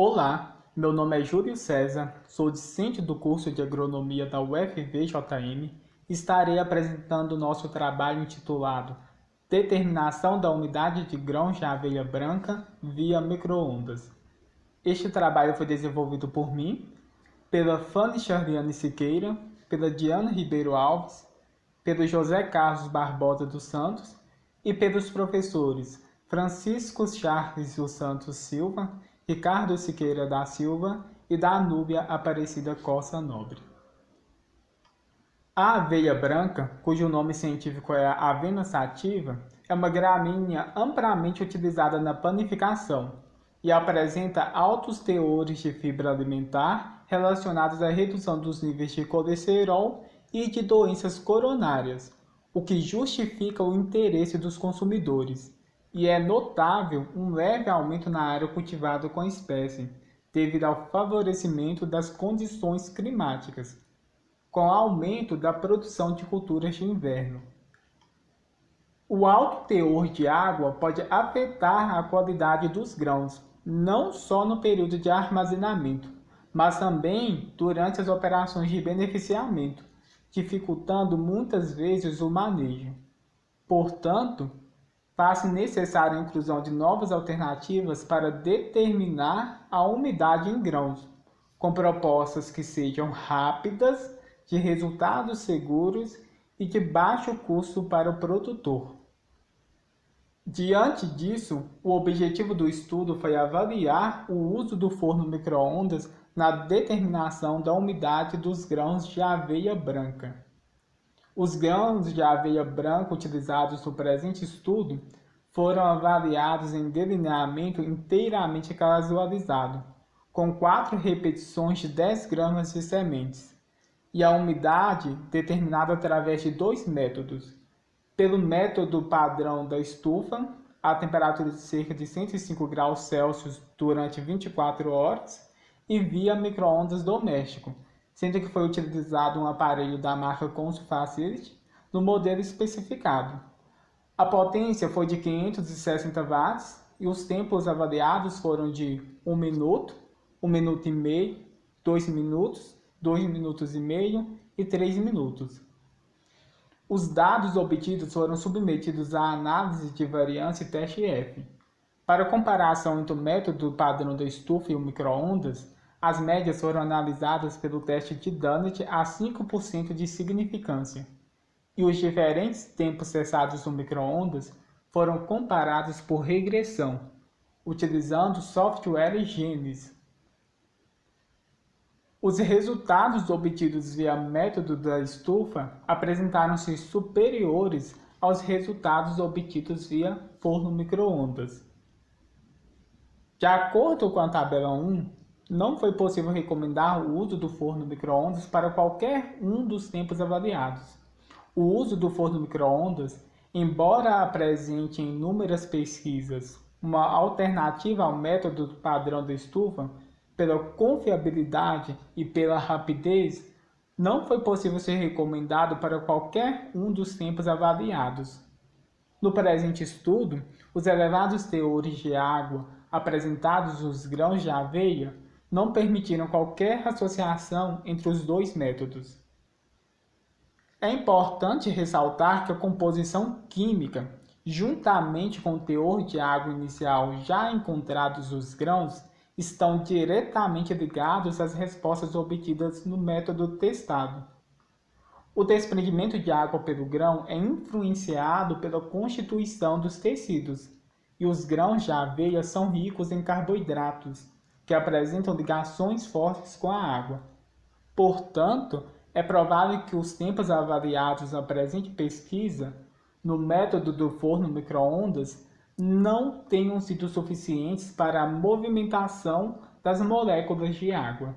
Olá, meu nome é Júlio César, sou discente do curso de Agronomia da UFVJM e estarei apresentando o nosso trabalho intitulado Determinação da umidade de grãos de aveia branca via micro-ondas. Este trabalho foi desenvolvido por mim, pela Fanny Charliane Siqueira, pela Diana Ribeiro Alves, pelo José Carlos Barbosa dos Santos e pelos professores Francisco Charles dos Santos Silva, Ricardo Siqueira da Silva e Danúbia Aparecida Costa Nobre. A aveia branca, cujo nome científico é Avena sativa, é uma gramínea amplamente utilizada na panificação e apresenta altos teores de fibra alimentar relacionados à redução dos níveis de colesterol e de doenças coronárias, o que justifica o interesse dos consumidores. E é notável um leve aumento na área cultivada com a espécie, devido ao favorecimento das condições climáticas, com o aumento da produção de culturas de inverno. O alto teor de água pode afetar a qualidade dos grãos, não só no período de armazenamento, mas também durante as operações de beneficiamento, dificultando muitas vezes o manejo. Portanto, faz-se necessária a inclusão de novas alternativas para determinar a umidade em grãos, com propostas que sejam rápidas, de resultados seguros e de baixo custo para o produtor. Diante disso, o objetivo do estudo foi avaliar o uso do forno micro-ondas na determinação da umidade dos grãos de aveia branca. Os grãos de aveia branca utilizados no presente estudo foram avaliados em delineamento inteiramente casualizado, com 4 repetições de 10 gramas de sementes, e a umidade determinada através de 2 métodos. Pelo método padrão da estufa, a temperatura de cerca de 105 graus Celsius durante 24 horas, e via micro-ondas doméstico, sendo que foi utilizado um aparelho da marca Consul Facility no modelo especificado. A potência foi de 560 watts e os tempos avaliados foram de 1 minuto, 1 minuto e meio, 2 minutos, 2 minutos e meio e 3 minutos. Os dados obtidos foram submetidos à análise de variância e teste F. Para comparação entre o método padrão da estufa e o micro-ondas, as médias foram analisadas pelo teste de Dunnett a 5% de significância, e os diferentes tempos cessados no micro-ondas foram comparados por regressão, utilizando o software Genesis. Os resultados obtidos via método da estufa apresentaram-se superiores aos resultados obtidos via forno micro-ondas. De acordo com a tabela 1, não foi possível recomendar o uso do forno micro-ondas para qualquer um dos tempos avaliados. O uso do forno micro-ondas, embora apresente em inúmeras pesquisas uma alternativa ao método padrão da estufa, pela confiabilidade e pela rapidez, não foi possível ser recomendado para qualquer um dos tempos avaliados. No presente estudo, os elevados teores de água apresentados nos grãos de aveia não permitiram qualquer associação entre os dois métodos. É importante ressaltar que a composição química, juntamente com o teor de água inicial já encontrados nos grãos, estão diretamente ligados às respostas obtidas no método testado. O desprendimento de água pelo grão é influenciado pela constituição dos tecidos, e os grãos de aveia são ricos em carboidratos, que apresentam ligações fortes com a água. Portanto, é provável que os tempos avaliados na presente pesquisa, no método do forno micro-ondas, não tenham sido suficientes para a movimentação das moléculas de água.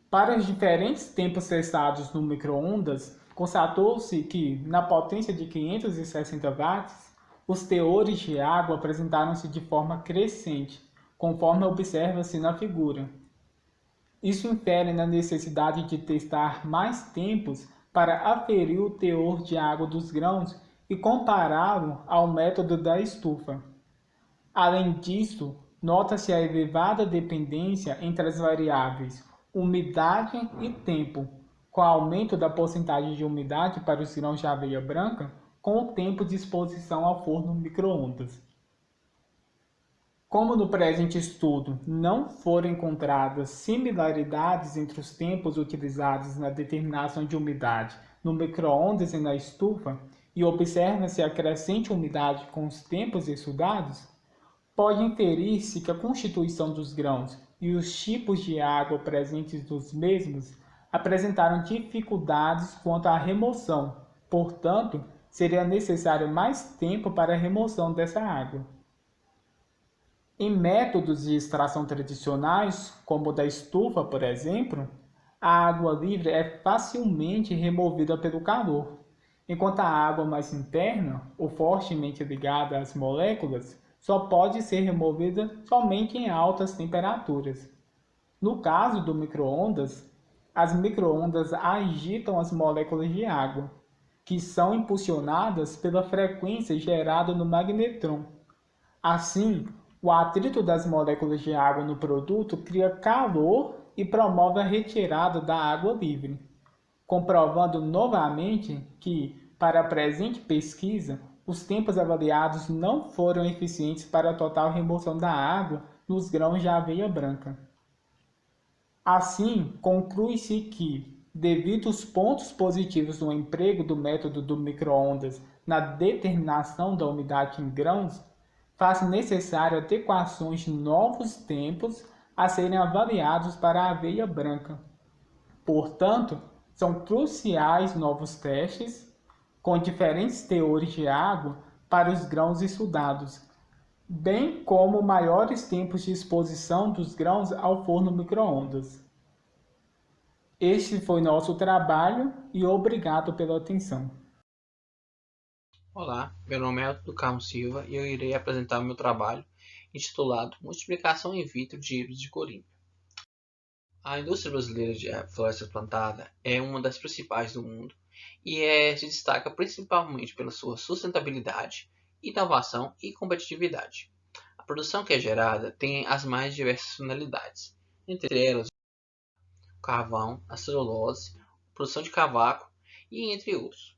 Para os diferentes tempos testados no micro-ondas, constatou-se que, na potência de 560 watts, os teores de água apresentaram-se de forma crescente, conforme observa-se na figura. Isso infere na necessidade de testar mais tempos para aferir o teor de água dos grãos e compará-lo ao método da estufa. Além disso, nota-se a elevada dependência entre as variáveis umidade e tempo, com o aumento da porcentagem de umidade para os grãos de aveia branca com o tempo de exposição ao forno micro-ondas. Como no presente estudo não foram encontradas similaridades entre os tempos utilizados na determinação de umidade no micro-ondas e na estufa, e observa-se a crescente umidade com os tempos estudados, pode inferir-se que a constituição dos grãos e os tipos de água presentes nos mesmos apresentaram dificuldades quanto à remoção, portanto, seria necessário mais tempo para a remoção dessa água. Em métodos de extração tradicionais, como o da estufa, por exemplo, a água livre é facilmente removida pelo calor, enquanto a água mais interna, ou fortemente ligada às moléculas, só pode ser removida somente em altas temperaturas. No caso do micro-ondas, as micro-ondas agitam as moléculas de água, que são impulsionadas pela frequência gerada no magnetron. Assim, o atrito das moléculas de água no produto cria calor e promove a retirada da água livre, comprovando novamente que, para a presente pesquisa, os tempos avaliados não foram eficientes para a total remoção da água nos grãos de aveia branca. Assim, conclui-se que, devido aos pontos positivos no emprego do método do micro-ondas na determinação da umidade em grãos, faz necessário adequações de novos tempos a serem avaliados para a aveia branca. Portanto, são cruciais novos testes com diferentes teores de água para os grãos estudados, bem como maiores tempos de exposição dos grãos ao forno micro-ondas. Este foi nosso trabalho e obrigado pela atenção. Olá, meu nome é Elton do Carmo Silva e eu irei apresentar o meu trabalho intitulado Multiplicação in vitro de híbridos de corímbia. A indústria brasileira de floresta plantada é uma das principais do mundo e se destaca principalmente pela sua sustentabilidade, inovação e competitividade. A produção que é gerada tem as mais diversas finalidades, entre elas o carvão, a celulose, a produção de cavaco e entre outros.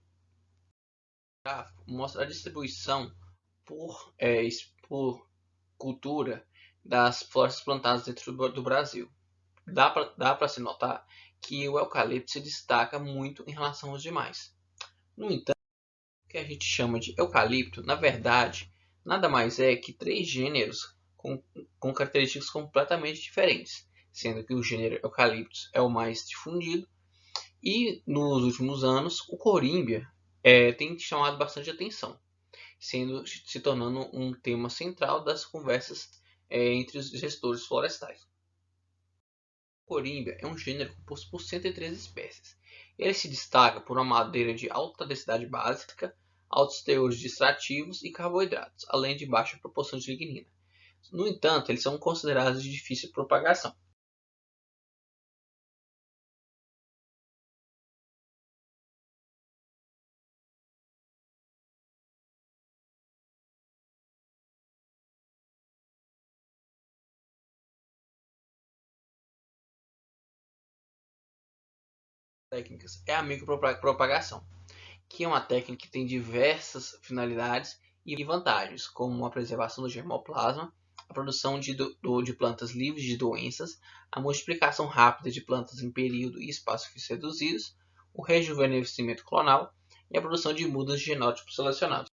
O gráfico mostra a distribuição por cultura das florestas plantadas dentro do Brasil. Dá para se notar que o eucalipto se destaca muito em relação aos demais. No entanto, o que a gente chama de eucalipto, na verdade, nada mais é que três gêneros com características completamente diferentes, sendo que o gênero Eucalyptus é o mais difundido e nos últimos anos o corímbia tem chamado bastante atenção, se tornando um tema central das conversas entre os gestores florestais. O corímbia é um gênero composto por 103 espécies. Ele se destaca por uma madeira de alta densidade básica, altos teores de extrativos e carboidratos, além de baixa proporção de lignina. No entanto, eles são considerados de difícil propagação. Técnicas é a micropropagação, que é uma técnica que tem diversas finalidades e vantagens, como a preservação do germoplasma, a produção de plantas livres de doenças, a multiplicação rápida de plantas em período e espaços reduzidos, o rejuvenescimento clonal e a produção de mudas de genótipos selecionados.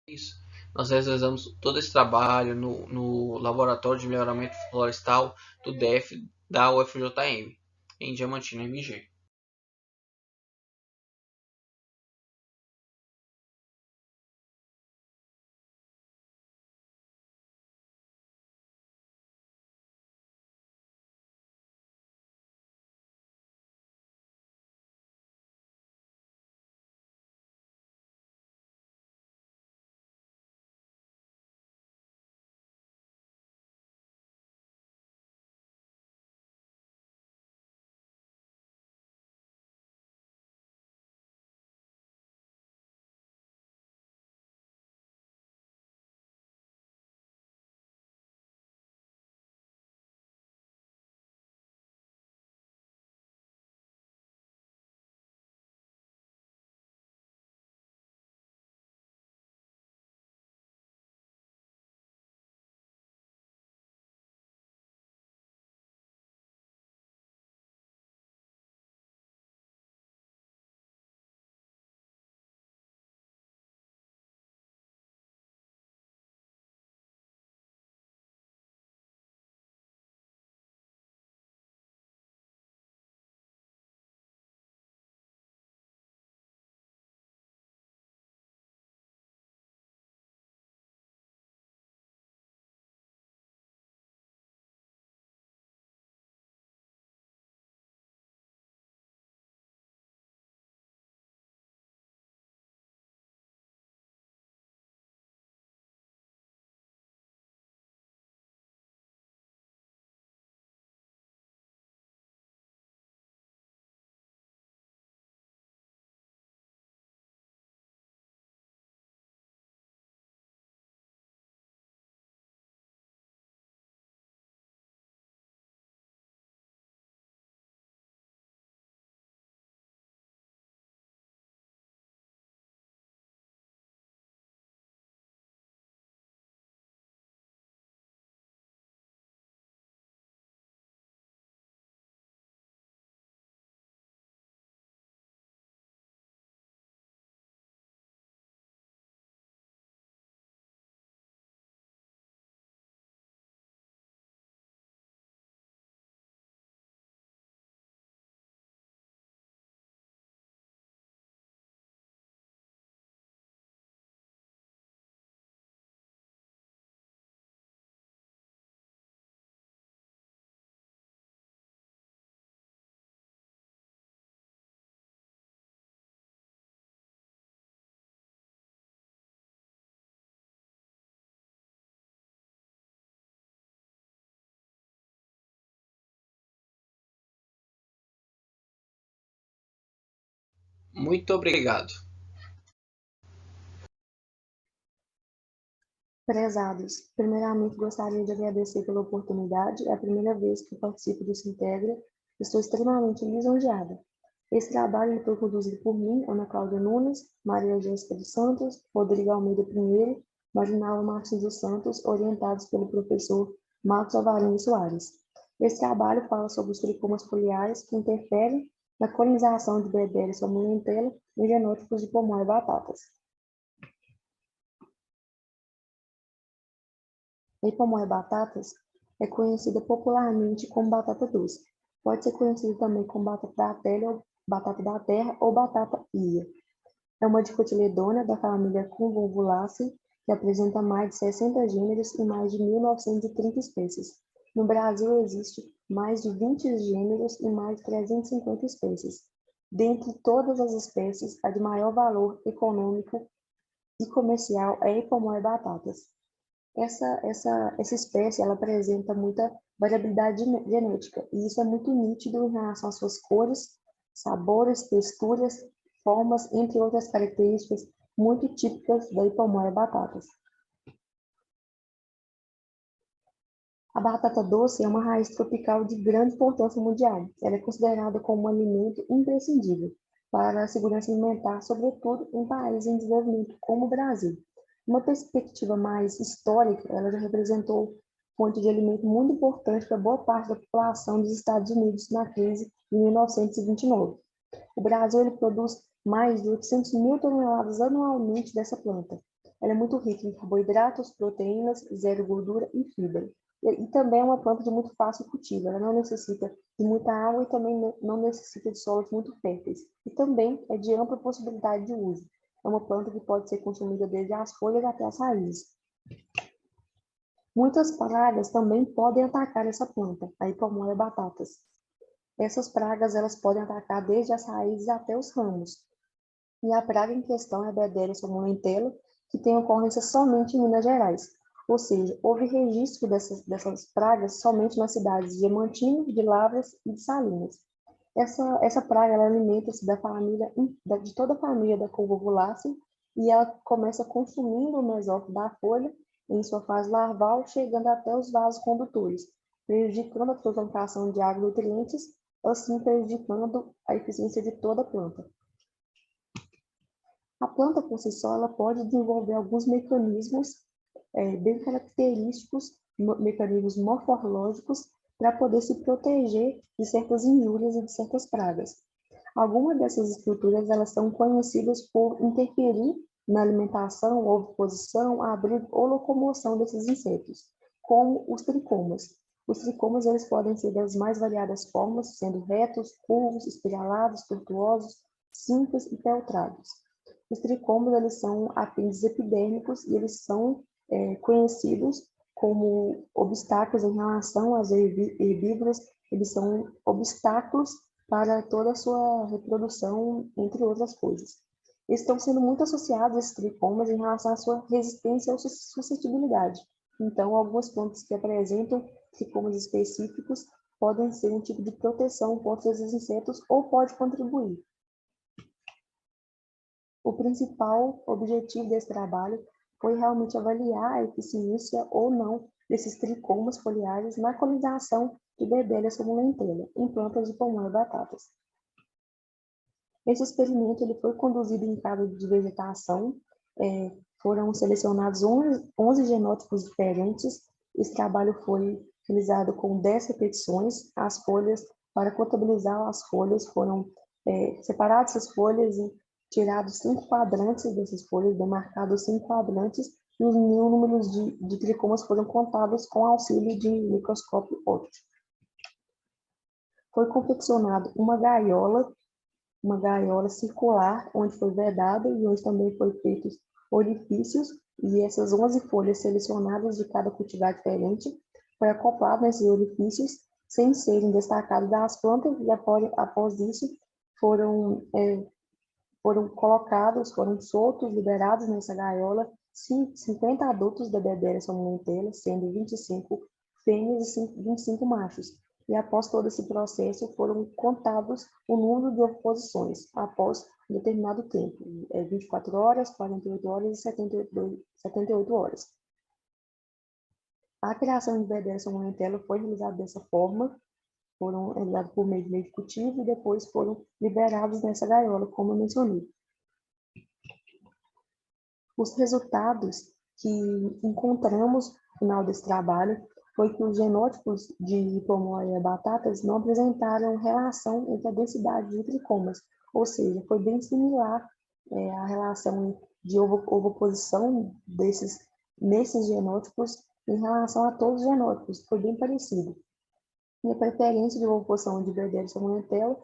Isso. Nós realizamos todo esse trabalho no Laboratório de Melhoramento Florestal do DEF da UFJM, em Diamantina, MG. Muito obrigado. Prezados, primeiramente gostaria de agradecer pela oportunidade. É a primeira vez que participo desse Integra. Estou extremamente lisonjeada. Esse trabalho foi conduzido por mim, Ana Cláudia Nunes, Maria Jéssica dos Santos, Rodrigo Almeida Pinheiro, Marinalva Martins dos Santos, orientados pelo professor Marcos Alvarenga Soares. Esse trabalho fala sobre os tricomas foliares que interferem na colonização de bactérias salmonella em genótipos de pomó e batatas. A hipomóia batatas é conhecida popularmente como batata doce. Pode ser conhecida também como batata da terra ou batata ilha. É uma dicotiledônea da família Convolvulaceae, que apresenta mais de 60 gêneros e mais de 1.930 espécies. No Brasil existe mais de 20 gêneros e mais de 350 espécies. Dentre todas as espécies, a de maior valor econômico e comercial é a hipomóia batatas. Essa espécie ela apresenta muita variabilidade genética, e isso é muito nítido em relação às suas cores, sabores, texturas, formas, entre outras características muito típicas da hipomóia batatas. A batata doce é uma raiz tropical de grande importância mundial. Ela é considerada como um alimento imprescindível para a segurança alimentar, sobretudo em países em desenvolvimento como o Brasil. Uma perspectiva mais histórica, ela já representou fonte de alimento muito importante para boa parte da população dos Estados Unidos na crise de 1929. O Brasil ele produz mais de 800 mil toneladas anualmente dessa planta. Ela é muito rica em carboidratos, proteínas, zero gordura e fibra. E também é uma planta de muito fácil cultivo. Ela não necessita de muita água e também não necessita de solos muito férteis. E também é de ampla possibilidade de uso. É uma planta que pode ser consumida desde as folhas até as raízes. Muitas pragas também podem atacar essa planta, a hipomóia batatas. Essas pragas elas podem atacar desde as raízes até os ramos. E a praga em questão é a Bacteria salmonella, que tem ocorrência somente em Minas Gerais. Ou seja, houve registro dessas pragas somente nas cidades de Diamantino, de Lavras e de Salinas. Essa praga ela alimenta-se de toda a família da Convolvulaceae, e ela começa consumindo o mesófilo da folha em sua fase larval, chegando até os vasos condutores, prejudicando a concentração de água e nutrientes, assim prejudicando a eficiência de toda a planta. A planta por si só ela pode desenvolver alguns mecanismos bem característicos, mecanismos morfológicos, para poder se proteger de certas injúrias e de certas pragas. Algumas dessas estruturas elas são conhecidas por interferir na alimentação, oviposição, abrigo ou locomoção desses insetos, como os tricomas. Os tricomas eles podem ser das mais variadas formas, sendo retos, curvos, espiralados, tortuosos, simples e peltrados. Os tricomas eles são apêndices epidérmicos e eles são conhecidos como obstáculos em relação às herbívoras. Eles são obstáculos para toda a sua reprodução, entre outras coisas. Eles estão sendo muito associados, esses tricomas, em relação à sua resistência ou suscetibilidade. Então, algumas plantas que apresentam tricomas específicos podem ser um tipo de proteção contra esses insetos ou pode contribuir. O principal objetivo desse trabalho foi realmente avaliar a eficiência ou não desses tricomas foliares na colonização de Bebélia salmonella em plantas de pomão e batatas. Esse experimento ele foi conduzido em casa de vegetação, foram selecionados 11 genótipos diferentes. Esse trabalho foi realizado com 10 repetições. As folhas, para contabilizar as folhas, foram separadas essas folhas e tirados 5 quadrantes dessas folhas, demarcados 5 quadrantes, e os mil números de tricomas foram contados com auxílio de microscópio óptico. Foi confeccionado uma gaiola circular, onde foi vedada e onde também foi feitos orifícios, e essas 11 folhas selecionadas de cada cultivar diferente foi acoplado nesses orifícios, sem serem destacados das plantas, e após isso foram soltos, liberados nessa gaiola, 50 adultos da Bacteria salmonella, sendo 25 fêmeas e 25 machos. e após todo esse processo foram contados o número de oposições após um determinado tempo, 24 horas, 48 horas e 78 horas. A criação de bebês somonentelo foi realizada dessa forma, foram realizados por meio de meio cultivo e depois foram liberados nessa gaiola, como eu mencionei. Os resultados que encontramos no final desse trabalho foi que os genótipos de Pomoia batatas não apresentaram relação entre a densidade de tricomas, ou seja, foi bem similar a relação de ovoposição nesses genótipos em relação a todos os genótipos, foi bem parecido. E a preferência de ovoposição de Berdella somonentella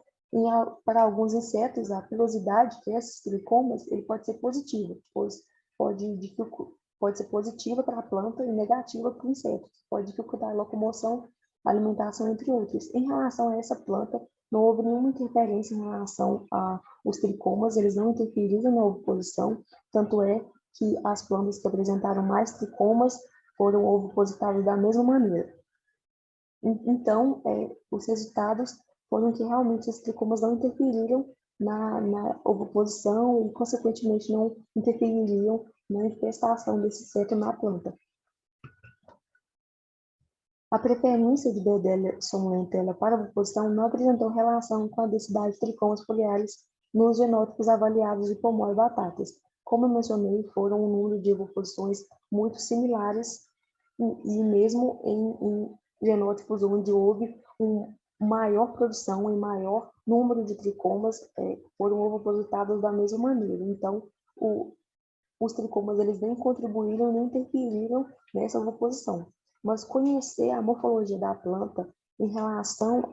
para alguns insetos, a pilosidade desses tricomas ele pode ser positiva, pois pode ser positiva para a planta e negativa para o inseto, pode dificultar a locomoção, a alimentação, entre outros. Em relação a essa planta, não houve nenhuma interferência em relação aos tricomas, eles não interferiram na ovoposição, tanto é que as plantas que apresentaram mais tricomas foram ovopositadas da mesma maneira. Então, os resultados foram que realmente os tricomas não interferiram na ovoposição e, consequentemente, não interfeririam na infestação desse inseto na planta. A preferência de Berdella somonentella para a ovoposição não apresentou relação com a densidade de tricomas foliares nos genótipos avaliados de Pomoia batatas. Como eu mencionei, foram um número de ovoposições muito similares e mesmo em genótipos onde houve maior produção e maior número de tricomas foram ovopositados da mesma maneira. Então, os tricomas eles nem contribuíram nem interferiram nessa ovoposição. Mas conhecer a morfologia da planta em relação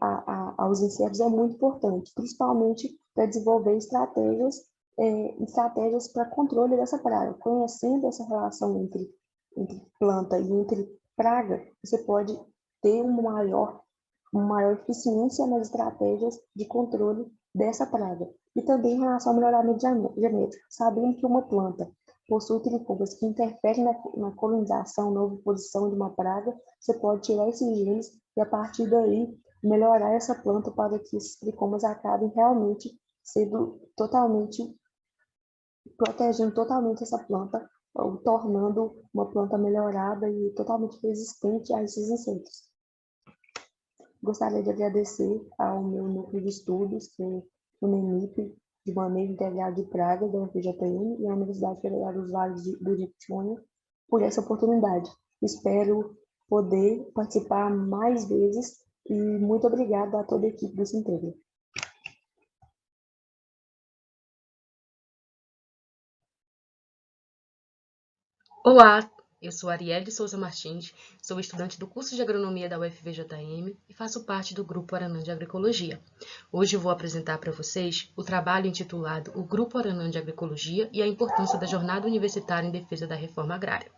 aos insetos é muito importante, principalmente para desenvolver estratégias para controle dessa praga. Conhecendo essa relação entre planta e entre praga, você pode ter uma maior eficiência nas estratégias de controle dessa praga. E também em relação ao melhoramento genético, sabendo que uma planta possui tricomas que interferem na colonização, na ovoposição de uma praga, você pode tirar esses genes e, a partir daí, melhorar essa planta para que esses tricomas acabem realmente protegendo totalmente essa planta, ou tornando uma planta melhorada e totalmente resistente a esses insetos. Gostaria de agradecer ao meu núcleo de estudos, que é o NEMIP, de Manejo Integrado de Pragas, da UFJM, e a Universidade Federal dos Vales do Jequitinhonha, por essa oportunidade. Espero poder participar mais vezes e muito obrigada a toda a equipe do Sintegra. Olá, eu sou Arielle de Souza Martins, sou estudante do curso de Agronomia da UFVJM e faço parte do Grupo Aranã de Agroecologia. Hoje eu vou apresentar para vocês o trabalho intitulado O Grupo Aranã de Agroecologia e a importância da jornada universitária em defesa da reforma agrária.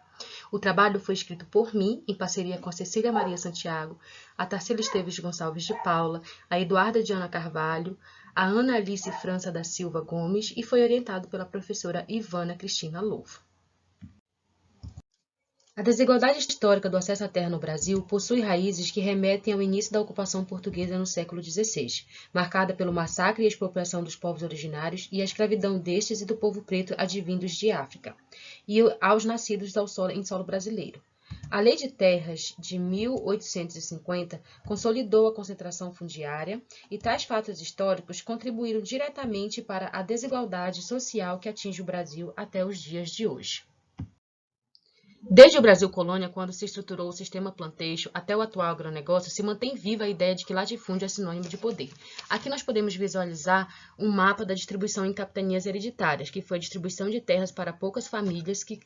O trabalho foi escrito por mim, em parceria com a Cecília Maria Santiago, a Tarsila Esteves Gonçalves de Paula, a Eduarda Diana Carvalho, a Ana Alice França da Silva Gomes e foi orientado pela professora Ivana Cristina Louvo. A desigualdade histórica do acesso à terra no Brasil possui raízes que remetem ao início da ocupação portuguesa no século XVI, marcada pelo massacre e expropriação dos povos originários e a escravidão destes e do povo preto advindos de África, e aos nascidos em solo brasileiro. A Lei de Terras de 1850 consolidou a concentração fundiária e tais fatos históricos contribuíram diretamente para a desigualdade social que atinge o Brasil até os dias de hoje. Desde o Brasil colônia, quando se estruturou o sistema planteixo, até o atual agronegócio, se mantém viva a ideia de que latifúndio é sinônimo de poder. Aqui nós podemos visualizar um mapa da distribuição em capitanias hereditárias, que foi a distribuição de terras para poucas famílias que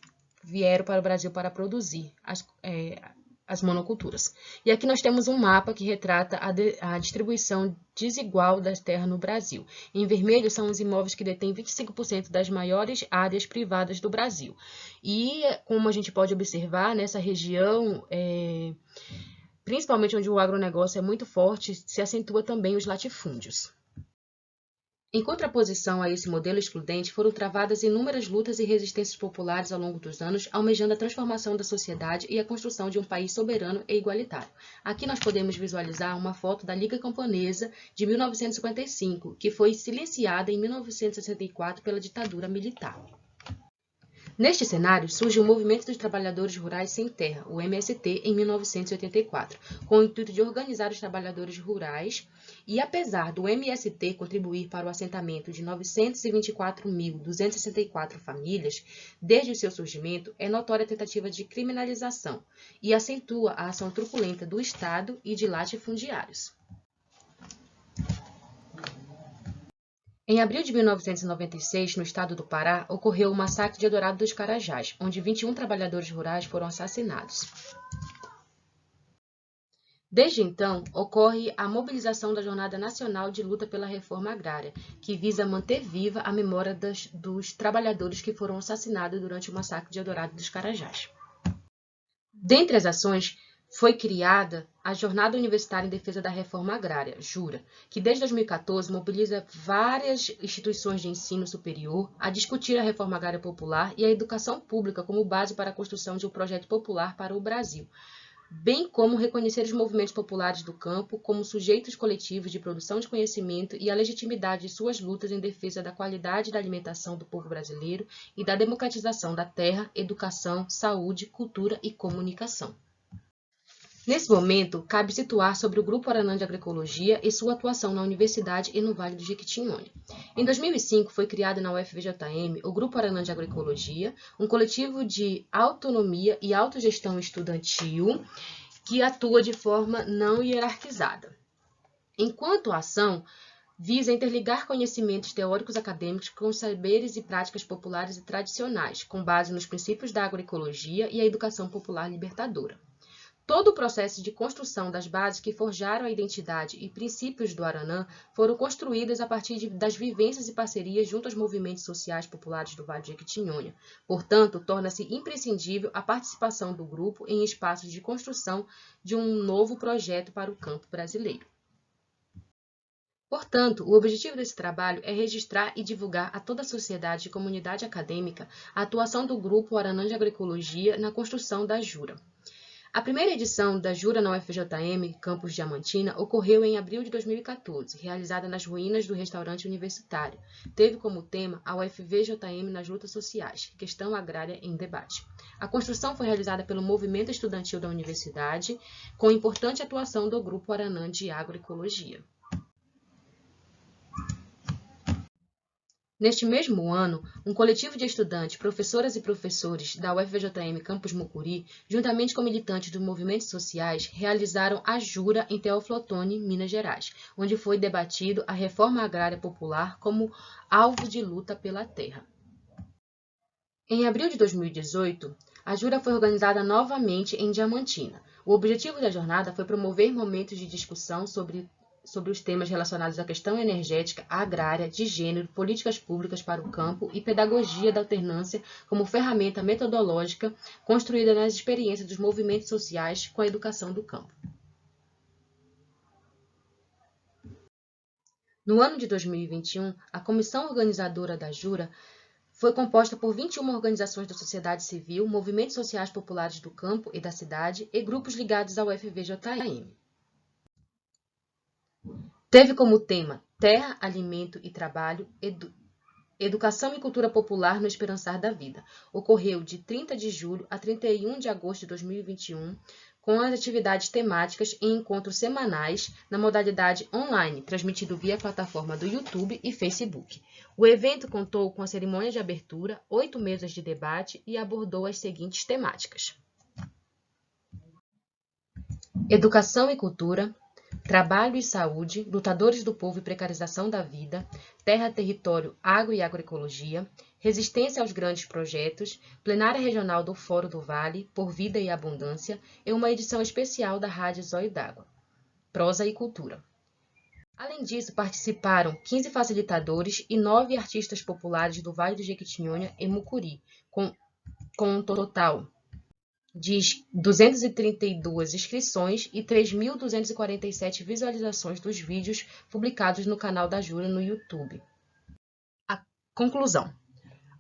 vieram para o Brasil para produzir as monoculturas. E aqui nós temos um mapa que retrata a distribuição desigual das terras no Brasil. Em vermelho são os imóveis que detêm 25% das maiores áreas privadas do Brasil. E, como a gente pode observar, nessa região, principalmente onde o agronegócio é muito forte, se acentua também os latifúndios. Em contraposição a esse modelo excludente, foram travadas inúmeras lutas e resistências populares ao longo dos anos, almejando a transformação da sociedade e a construção de um país soberano e igualitário. Aqui nós podemos visualizar uma foto da Liga Camponesa de 1955, que foi silenciada em 1964 pela ditadura militar. Neste cenário, surge o Movimento dos Trabalhadores Rurais Sem Terra, o MST, em 1984, com o intuito de organizar os trabalhadores rurais e, apesar do MST contribuir para o assentamento de 924.264 famílias, desde o seu surgimento, é notória a tentativa de criminalização e acentua a ação truculenta do Estado e de latifundiários. Em abril de 1996, no estado do Pará, ocorreu o massacre de Eldorado dos Carajás, onde 21 trabalhadores rurais foram assassinados. Desde então, ocorre a mobilização da Jornada Nacional de Luta pela Reforma Agrária, que visa manter viva a memória dos trabalhadores que foram assassinados durante o massacre de Eldorado dos Carajás. Dentre as ações, foi criada a Jornada Universitária em Defesa da Reforma Agrária, JURA, que desde 2014 mobiliza várias instituições de ensino superior a discutir a reforma agrária popular e a educação pública como base para a construção de um projeto popular para o Brasil, bem como reconhecer os movimentos populares do campo como sujeitos coletivos de produção de conhecimento e a legitimidade de suas lutas em defesa da qualidade da alimentação do povo brasileiro e da democratização da terra, educação, saúde, cultura e comunicação. Nesse momento, cabe situar sobre o Grupo Aranã de Agroecologia e sua atuação na Universidade e no Vale do Jequitinhonha. Em 2005, foi criado na UFVJM o Grupo Aranã de Agroecologia, um coletivo de autonomia e autogestão estudantil que atua de forma não hierarquizada. Enquanto a ação visa interligar conhecimentos teóricos acadêmicos com saberes e práticas populares e tradicionais, com base nos princípios da agroecologia e a educação popular libertadora. Todo o processo de construção das bases que forjaram a identidade e princípios do Aranã foram construídas a partir das vivências e parcerias junto aos movimentos sociais populares do Vale do Jequitinhonha. Portanto, torna-se imprescindível a participação do grupo em espaços de construção de um novo projeto para o campo brasileiro. Portanto, o objetivo desse trabalho é registrar e divulgar a toda a sociedade e comunidade acadêmica a atuação do Grupo Aranã de Agroecologia na construção da JURA. A primeira edição da JURA na UFJM, Campus Diamantina, ocorreu em abril de 2014, realizada nas ruínas do restaurante universitário. Teve como tema a UFVJM nas lutas sociais, questão agrária em debate. A construção foi realizada pelo movimento estudantil da universidade, com importante atuação do Grupo Aranã de Agroecologia. Neste mesmo ano, um coletivo de estudantes, professoras e professores da UFVJM Campus Mucuri, juntamente com militantes dos movimentos sociais, realizaram a JURA em Teófilo Otoni, Minas Gerais, onde foi debatido a reforma agrária popular como alvo de luta pela terra. Em abril de 2018, a JURA foi organizada novamente em Diamantina. O objetivo da jornada foi promover momentos de discussão sobre os temas relacionados à questão energética, agrária, de gênero, políticas públicas para o campo e pedagogia da alternância como ferramenta metodológica construída nas experiências dos movimentos sociais com a educação do campo. No ano de 2021, a comissão organizadora da JURA foi composta por 21 organizações da sociedade civil, movimentos sociais populares do campo e da cidade e grupos ligados ao UFVJM. Teve como tema Terra, Alimento e Trabalho, Educação e Cultura Popular no Esperançar da Vida. Ocorreu de 30 de julho a 31 de agosto de 2021, com as atividades temáticas em encontros semanais na modalidade online, transmitido via plataforma do YouTube e Facebook. O evento contou com a cerimônia de abertura, 8 mesas de debate e abordou as seguintes temáticas: Educação e Cultura, Trabalho e Saúde, Lutadores do Povo e Precarização da Vida, Terra, Território, Agro e Agroecologia, Resistência aos Grandes Projetos, Plenária Regional do Fórum do Vale, Por Vida e Abundância, e uma edição especial da Rádio Zóio d'Água, Prosa e Cultura. Além disso, participaram 15 facilitadores e 9 artistas populares do Vale do Jequitinhonha e Mucuri, com um total de 232 inscrições e 3.247 visualizações dos vídeos publicados no canal da JURA no YouTube. Conclusão.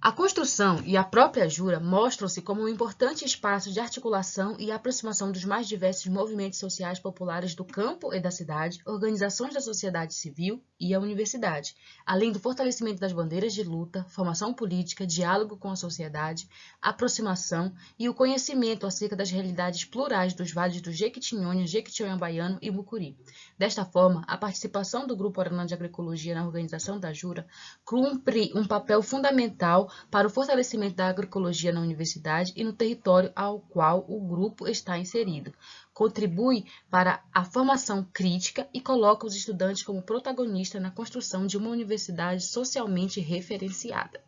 A construção e a própria Jura mostram-se como um importante espaço de articulação e aproximação dos mais diversos movimentos sociais populares do campo e da cidade, organizações da sociedade civil e a universidade, além do fortalecimento das bandeiras de luta, formação política, diálogo com a sociedade, aproximação e o conhecimento acerca das realidades plurais dos vales do Jequitinhonha, Jequitinhonha-Baiano e Mucuri. Desta forma, a participação do Grupo Aranã de Agroecologia na organização da Jura cumpre um papel fundamental para o fortalecimento da agroecologia na universidade e no território ao qual o grupo está inserido. Contribui para a formação crítica e coloca os estudantes como protagonistas na construção de uma universidade socialmente referenciada.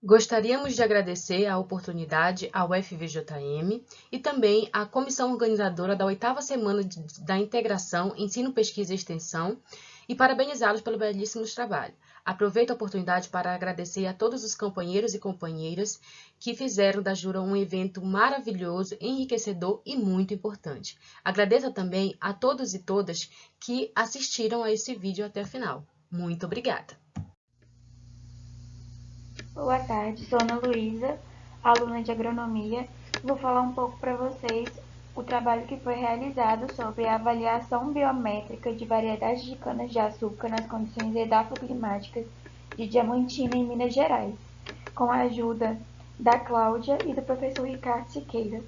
Gostaríamos de agradecer a oportunidade ao FVJM e também à comissão organizadora da 8ª Semana da Integração Ensino, Pesquisa e Extensão e parabenizá-los pelo belíssimo trabalho. Aproveito a oportunidade para agradecer a todos os companheiros e companheiras que fizeram da Jura um evento maravilhoso, enriquecedor e muito importante. Agradeço também a todos e todas que assistiram a esse vídeo até o final. Muito obrigada! Boa tarde, sou Ana Luísa, aluna de agronomia. Vou falar um pouco para vocês o trabalho que foi realizado sobre a avaliação biométrica de variedades de cana-de-açúcar nas condições edafoclimáticas de Diamantina, em Minas Gerais, com a ajuda da Cláudia e do professor Ricardo Siqueira.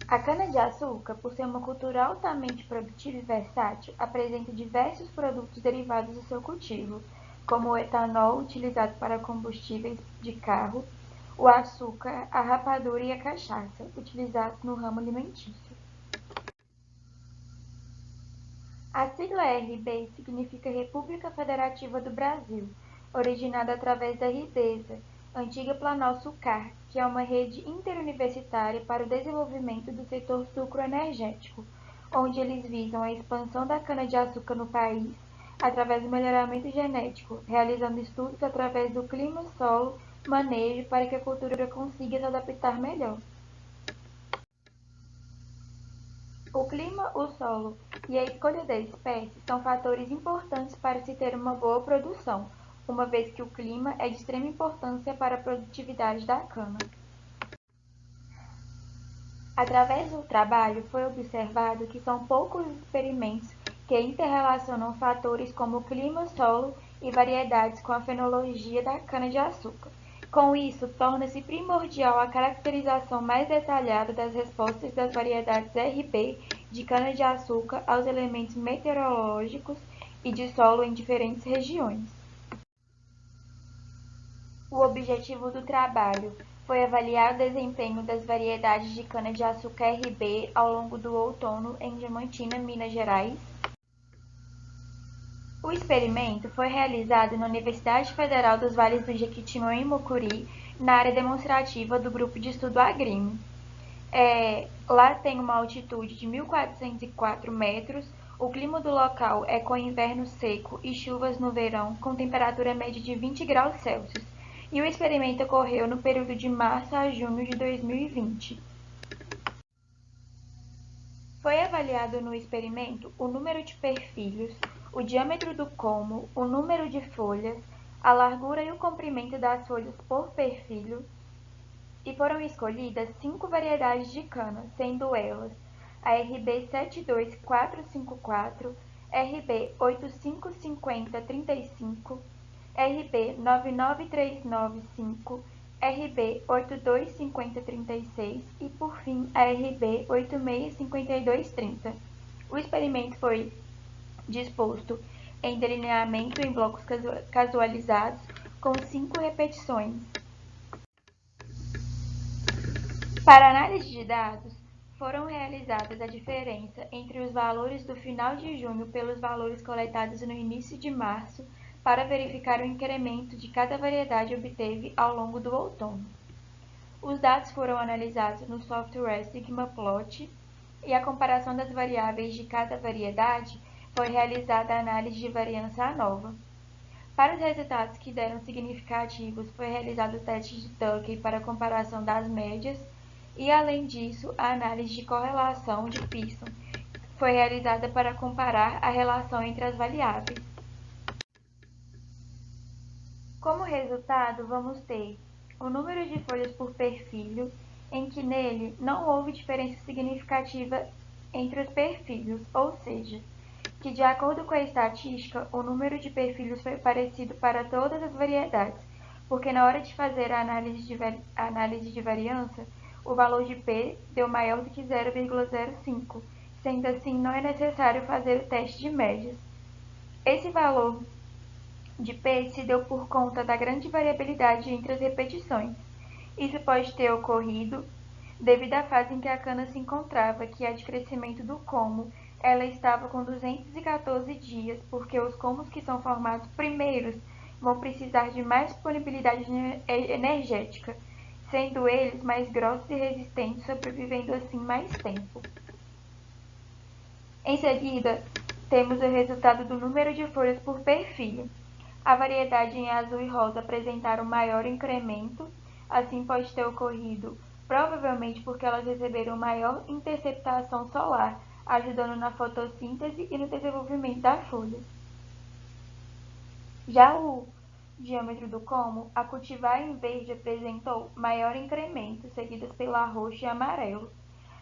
A cana-de-açúcar, por ser uma cultura altamente produtiva e versátil, apresenta diversos produtos derivados do seu cultivo, como o etanol utilizado para combustíveis de carro, o açúcar, a rapadura e a cachaça, utilizados no ramo alimentício. A sigla RB significa República Federativa do Brasil, originada através da RIDESA, antiga Planalto-Sucar, que é uma rede interuniversitária para o desenvolvimento do setor sucroenergético, onde eles visam a expansão da cana-de-açúcar no país através do melhoramento genético, realizando estudos através do clima, solo, manejo para que a cultura consiga se adaptar melhor. O clima, o solo e a escolha da espécie são fatores importantes para se ter uma boa produção, uma vez que o clima é de extrema importância para a produtividade da cana. Através do trabalho, foi observado que são poucos os experimentos que interrelacionam fatores como clima, solo e variedades com a fenologia da cana-de-açúcar. Com isso, torna-se primordial a caracterização mais detalhada das respostas das variedades RB de cana-de-açúcar aos elementos meteorológicos e de solo em diferentes regiões. O objetivo do trabalho foi avaliar o desempenho das variedades de cana-de-açúcar RB ao longo do outono em Diamantina, Minas Gerais. O experimento foi realizado na Universidade Federal dos Vales do Jequitinhonha e Mucuri, na área demonstrativa do Grupo de Estudo Agrime. Lá tem uma altitude de 1.404 metros, o clima do local é com inverno seco e chuvas no verão, com temperatura média de 20 graus Celsius, e o experimento ocorreu no período de março a junho de 2020. Foi avaliado no experimento o número de perfilhos, o diâmetro do colmo, o número de folhas, a largura e o comprimento das folhas por perfilho, e foram escolhidas 5 variedades de cana, sendo elas a RB 72454, RB 855035, RB 99395, RB 825036 e, por fim, a RB 865230. O experimento foi disposto em delineamento em blocos casualizados com 5 repetições. Para análise de dados, foram realizadas a diferença entre os valores do final de junho pelos valores coletados no início de março para verificar o incremento de cada variedade obteve ao longo do outono. Os dados foram analisados no software Sigmaplot e a comparação das variáveis de cada variedade foi realizada a análise de variância ANOVA. Para os resultados que deram significativos, foi realizado o teste de Tukey para a comparação das médias e, além disso, a análise de correlação de Pearson foi realizada para comparar a relação entre as variáveis. Como resultado, vamos ter o número de folhas por perfilho, em que nele não houve diferença significativa entre os perfilhos, ou seja, que de acordo com a estatística, o número de perfilhos foi parecido para todas as variedades, porque na hora de fazer a análise de variância, o valor de P deu maior do que 0,05, sendo assim não é necessário fazer o teste de médias. Esse valor de P se deu por conta da grande variabilidade entre as repetições. Isso pode ter ocorrido devido à fase em que a cana se encontrava, que é de crescimento do como. Ela estava com 214 dias, porque os comos que são formados primeiros vão precisar de mais disponibilidade energética, sendo eles mais grossos e resistentes, sobrevivendo assim mais tempo. Em seguida, temos o resultado do número de folhas por perfil. A variedade em azul e rosa apresentaram maior incremento, assim pode ter ocorrido provavelmente porque elas receberam maior interceptação solar, ajudando na fotossíntese e no desenvolvimento da folha. Já o diâmetro do como, a cultivar em verde apresentou maior incremento, seguidas pela roxo e amarelo.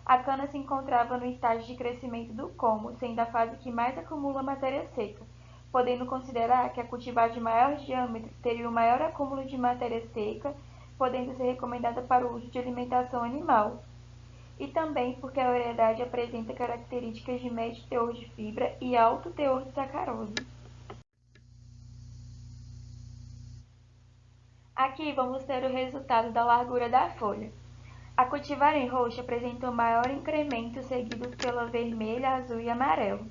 A cana se encontrava no estágio de crescimento do como, sendo a fase que mais acumula matéria seca, podendo considerar que a cultivar de maior diâmetro teria o maior acúmulo de matéria seca, podendo ser recomendada para o uso de alimentação animal. E também porque a variedade apresenta características de médio teor de fibra e alto teor de sacarose. Aqui vamos ter o resultado da largura da folha. A cultivar em roxo apresentou maior incremento, seguidos pela vermelha, azul e amarelo.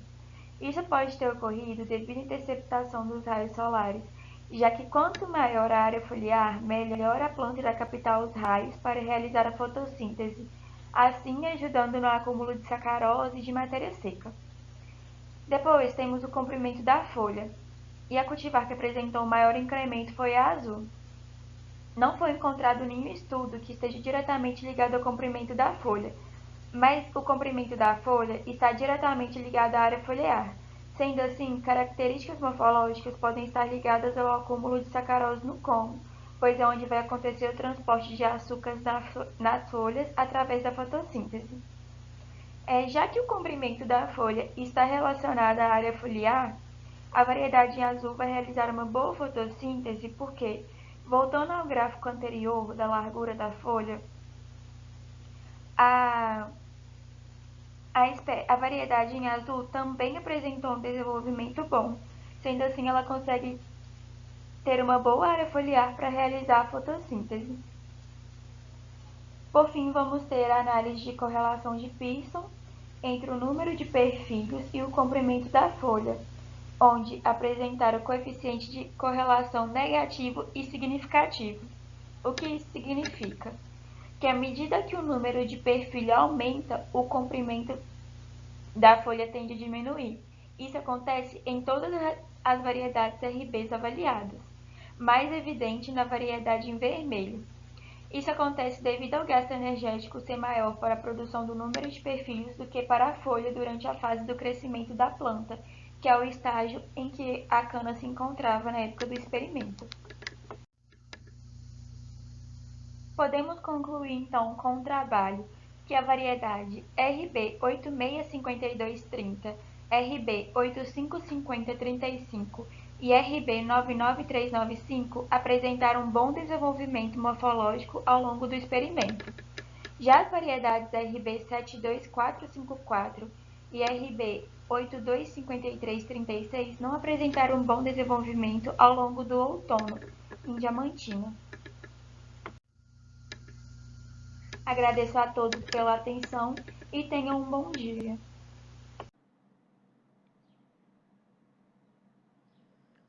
Isso pode ter ocorrido devido à interceptação dos raios solares, já que quanto maior a área foliar, melhor a planta irá captar os raios para realizar a fotossíntese, assim ajudando no acúmulo de sacarose e de matéria seca. Depois temos o comprimento da folha, e a cultivar que apresentou maior incremento foi a azul. Não foi encontrado nenhum estudo que esteja diretamente ligado ao comprimento da folha, mas o comprimento da folha está diretamente ligado à área foliar. Sendo assim, características morfológicas podem estar ligadas ao acúmulo de sacarose no como, pois é onde vai acontecer o transporte de açúcares nas folhas através da fotossíntese. Já que o comprimento da folha está relacionado à área foliar, a variedade em azul vai realizar uma boa fotossíntese porque, voltando ao gráfico anterior da largura da folha, a variedade em azul também apresentou um desenvolvimento bom, sendo assim ela consegue ter uma boa área foliar para realizar a fotossíntese. Por fim, vamos ter a análise de correlação de Pearson entre o número de perfilhos e o comprimento da folha, onde apresentaram o coeficiente de correlação negativo e significativo. O que isso significa? Que à medida que o número de perfil aumenta, o comprimento da folha tende a diminuir. Isso acontece em todas as variedades RBs avaliadas, mais evidente na variedade em vermelho. Isso acontece devido ao gasto energético ser maior para a produção do número de perfilhos do que para a folha durante a fase do crescimento da planta, que é o estágio em que a cana se encontrava na época do experimento. Podemos concluir então com o trabalho que a variedade RB 865230, RB 855035 e RB 99395 apresentaram um bom desenvolvimento morfológico ao longo do experimento. Já as variedades RB 72454 e RB 825336 não apresentaram um bom desenvolvimento ao longo do outono, em Diamantina. Agradeço a todos pela atenção e tenham um bom dia.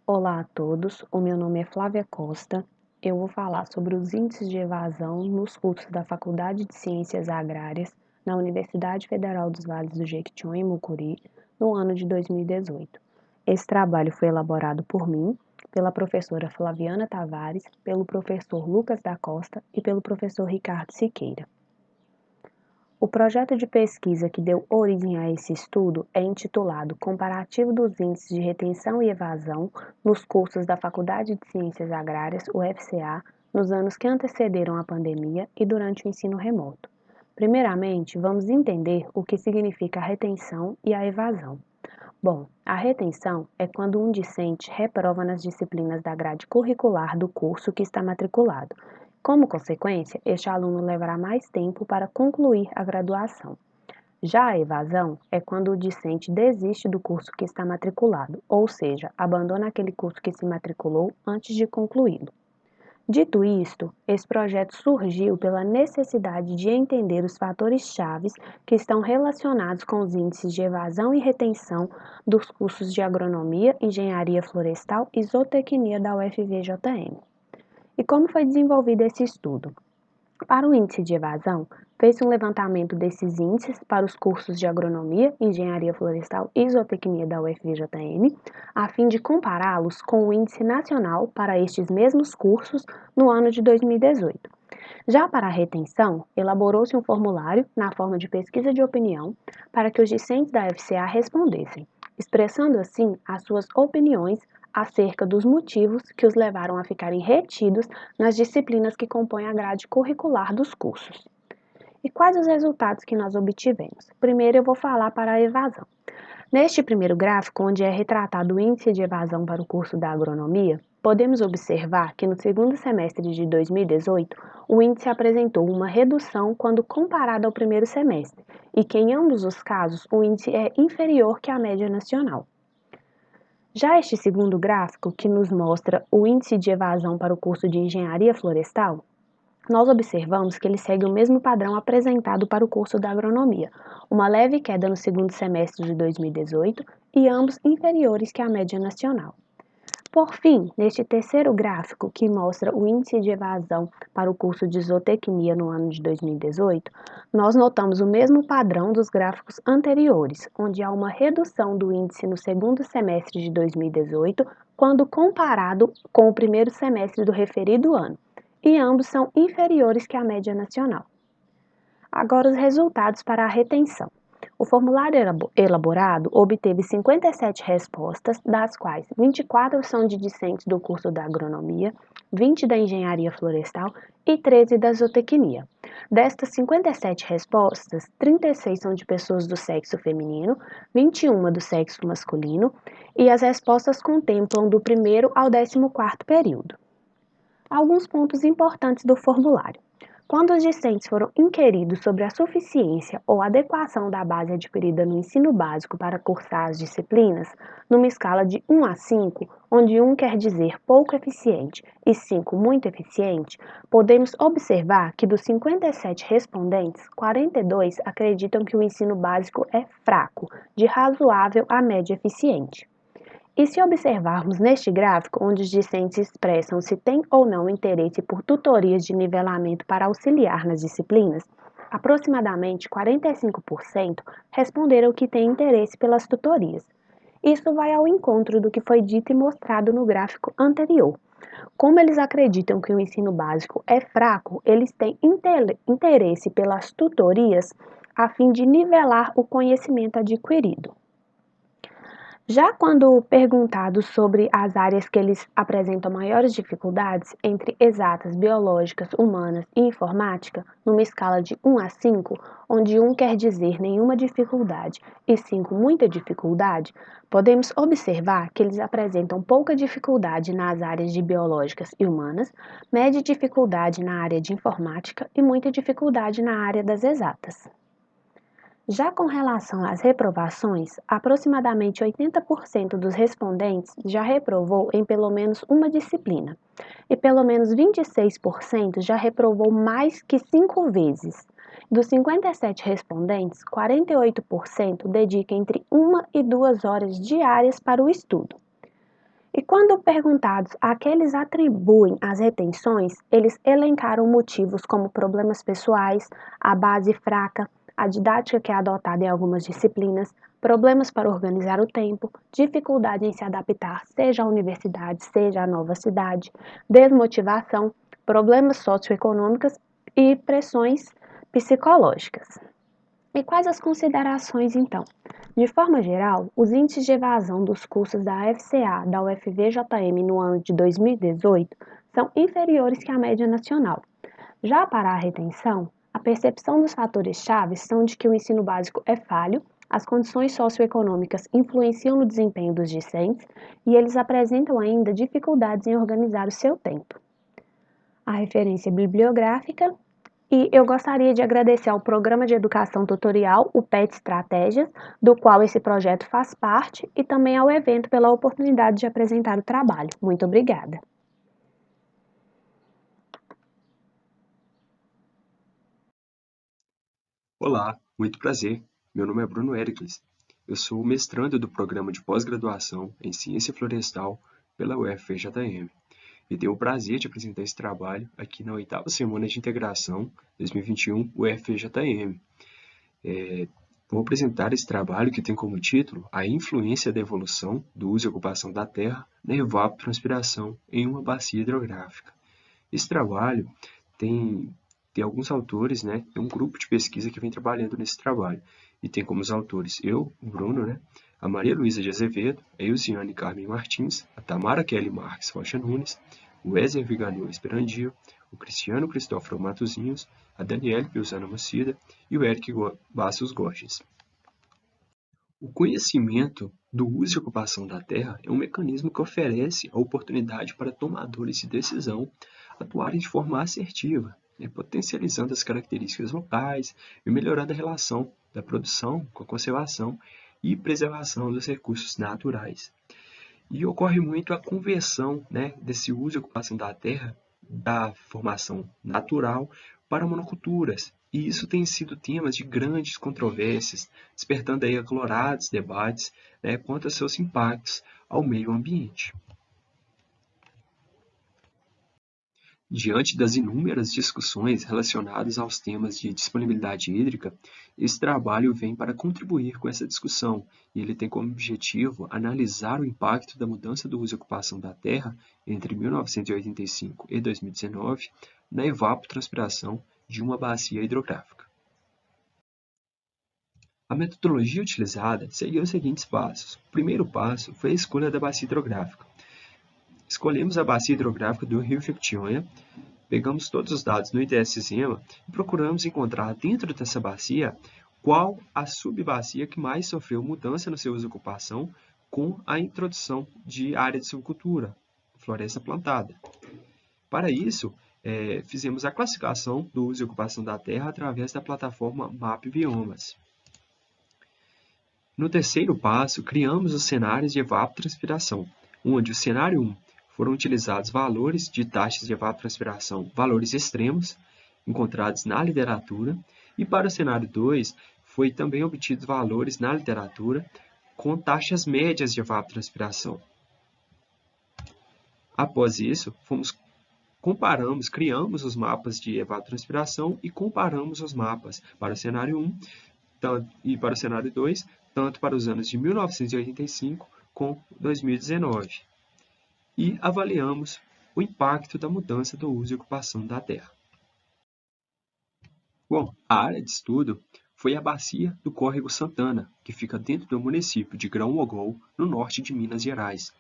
Olá a todos, o meu nome é Flávia Costa. Eu vou falar sobre os índices de evasão nos cursos da Faculdade de Ciências Agrárias na Universidade Federal dos Vales do Jequitinhonha e Mucuri no ano de 2018. Esse trabalho foi elaborado por mim, pela professora Flaviana Tavares, pelo professor Lucas da Costa e pelo professor Ricardo Siqueira. O projeto de pesquisa que deu origem a esse estudo é intitulado Comparativo dos Índices de Retenção e Evasão nos cursos da Faculdade de Ciências Agrárias, UFCA, nos anos que antecederam a pandemia e durante o ensino remoto. Primeiramente, vamos entender o que significa a retenção e a evasão. Bom, a retenção é quando um discente reprova nas disciplinas da grade curricular do curso que está matriculado. Como consequência, este aluno levará mais tempo para concluir a graduação. Já a evasão é quando o discente desiste do curso que está matriculado, ou seja, abandona aquele curso que se matriculou antes de concluí-lo. Dito isto, esse projeto surgiu pela necessidade de entender os fatores chaves que estão relacionados com os índices de evasão e retenção dos cursos de agronomia, engenharia florestal e zootecnia da UFVJM. E como foi desenvolvido esse estudo? Para o índice de evasão, fez um levantamento desses índices para os cursos de agronomia, engenharia florestal e zootecnia da UFVJM, a fim de compará-los com o índice nacional para estes mesmos cursos no ano de 2018. Já para a retenção, elaborou-se um formulário na forma de pesquisa de opinião para que os discentes da UFCA respondessem, expressando assim as suas opiniões acerca dos motivos que os levaram a ficarem retidos nas disciplinas que compõem a grade curricular dos cursos. E quais os resultados que nós obtivemos? Primeiro eu vou falar para a evasão. Neste primeiro gráfico, onde é retratado o índice de evasão para o curso da agronomia, podemos observar que no segundo semestre de 2018, o índice apresentou uma redução quando comparado ao primeiro semestre, e que em ambos os casos o índice é inferior que a média nacional. Já este segundo gráfico, que nos mostra o índice de evasão para o curso de engenharia florestal, nós observamos que ele segue o mesmo padrão apresentado para o curso da agronomia, uma leve queda no segundo semestre de 2018 e ambos inferiores que a média nacional. Por fim, neste terceiro gráfico, que mostra o índice de evasão para o curso de zootecnia no ano de 2018, nós notamos o mesmo padrão dos gráficos anteriores, onde há uma redução do índice no segundo semestre de 2018, quando comparado com o primeiro semestre do referido ano, e ambos são inferiores que a média nacional. Agora os resultados para a retenção. O formulário elaborado obteve 57 respostas, das quais 24 são de discentes do curso da agronomia, 20 da engenharia florestal e 13 da zootecnia. Destas 57 respostas, 36 são de pessoas do sexo feminino, 21 do sexo masculino, e as respostas contemplam do primeiro ao 14º período. Alguns pontos importantes do formulário. Quando os discentes foram inquiridos sobre a suficiência ou adequação da base adquirida no ensino básico para cursar as disciplinas, numa escala de 1 a 5, onde 1 quer dizer pouco eficiente e 5 muito eficiente, podemos observar que dos 57 respondentes, 42 acreditam que o ensino básico é fraco, de razoável a média eficiente. E se observarmos neste gráfico, onde os discentes expressam se têm ou não interesse por tutorias de nivelamento para auxiliar nas disciplinas, aproximadamente 45% responderam que têm interesse pelas tutorias. Isso vai ao encontro do que foi dito e mostrado no gráfico anterior. Como eles acreditam que o ensino básico é fraco, eles têm interesse pelas tutorias a fim de nivelar o conhecimento adquirido. Já quando perguntados sobre as áreas que eles apresentam maiores dificuldades, entre exatas, biológicas, humanas e informática, numa escala de 1 a 5, onde 1 quer dizer nenhuma dificuldade e 5 muita dificuldade, podemos observar que eles apresentam pouca dificuldade nas áreas de biológicas e humanas, média dificuldade na área de informática e muita dificuldade na área das exatas. Já com relação às reprovações, aproximadamente 80% dos respondentes já reprovou em pelo menos uma disciplina, e pelo menos 26% já reprovou mais que 5 vezes. Dos 57 respondentes, 48% dedica entre 1 e 2 horas diárias para o estudo. E quando perguntados a que eles atribuem as retenções, eles elencaram motivos como problemas pessoais, a base fraca, a didática que é adotada em algumas disciplinas, problemas para organizar o tempo, dificuldade em se adaptar, seja à universidade, seja à nova cidade, desmotivação, problemas socioeconômicos e pressões psicológicas. E quais as considerações, então? De forma geral, os índices de evasão dos cursos da FCA da UFVJM no ano de 2018 são inferiores que a média nacional. Já para a retenção, a percepção dos fatores-chave são de que o ensino básico é falho, as condições socioeconômicas influenciam no desempenho dos discentes e eles apresentam ainda dificuldades em organizar o seu tempo. A referência bibliográfica. E eu gostaria de agradecer ao Programa de Educação Tutorial, o PET Estratégias, do qual esse projeto faz parte, e também ao evento pela oportunidade de apresentar o trabalho. Muito obrigada. Olá, muito prazer. Meu nome é Bruno Éricles. Eu sou mestrando do Programa de Pós-Graduação em Ciência Florestal pela UFVJM e tenho o prazer de apresentar esse trabalho aqui na 8ª Semana de Integração 2021 UFVJM. Vou apresentar esse trabalho que tem como título A influência da evolução do uso e ocupação da terra na evapotranspiração em uma bacia hidrográfica. Esse trabalho tem alguns autores, né? É um grupo de pesquisa que vem trabalhando nesse trabalho. E tem como os autores eu, o Bruno, né? A Maria Luísa de Azevedo, a Elziane Carmen Martins, a Tamara Kelly Marques Rocha Nunes, o Ezer Viganô Esperandio, o Cristiano Cristóforo Matozinhos, a Daniele Pilzano Mucida e o Eric Bastos Gorges. O conhecimento do uso e ocupação da terra é um mecanismo que oferece a oportunidade para tomadores de decisão atuarem de forma assertiva, potencializando as características locais e melhorando a relação da produção com a conservação e preservação dos recursos naturais. E ocorre muito a conversão, desse uso e ocupação da terra da formação natural para monoculturas. E isso tem sido temas de grandes controvérsias, despertando aí acalorados debates quanto a seus impactos ao meio ambiente. Diante das inúmeras discussões relacionadas aos temas de disponibilidade hídrica, esse trabalho vem para contribuir com essa discussão e ele tem como objetivo analisar o impacto da mudança do uso e ocupação da terra entre 1985 e 2019 na evapotranspiração de uma bacia hidrográfica. A metodologia utilizada seguiu os seguintes passos. O primeiro passo foi a escolha da bacia hidrográfica. Escolhemos a bacia hidrográfica do Rio Jequitinhonha, pegamos todos os dados no IDS-SEMA e procuramos encontrar dentro dessa bacia qual a subbacia que mais sofreu mudança no seu uso e ocupação com a introdução de área de silvicultura, floresta plantada. Para isso, fizemos a classificação do uso e ocupação da terra através da plataforma MAP Biomas. No terceiro passo, criamos os cenários de evapotranspiração, onde o cenário 1 foram utilizados valores de taxas de evapotranspiração, valores extremos, encontrados na literatura, e para o cenário 2 foi também obtidos valores na literatura com taxas médias de evapotranspiração. Após isso, criamos os mapas de evapotranspiração e comparamos os mapas para o cenário 1 e para o cenário 2, tanto para os anos de 1985 com 2019. E avaliamos o impacto da mudança do uso e ocupação da terra. Bom, a área de estudo foi a bacia do Córrego Santana, que fica dentro do município de Grão-Mogol, no norte de Minas Gerais.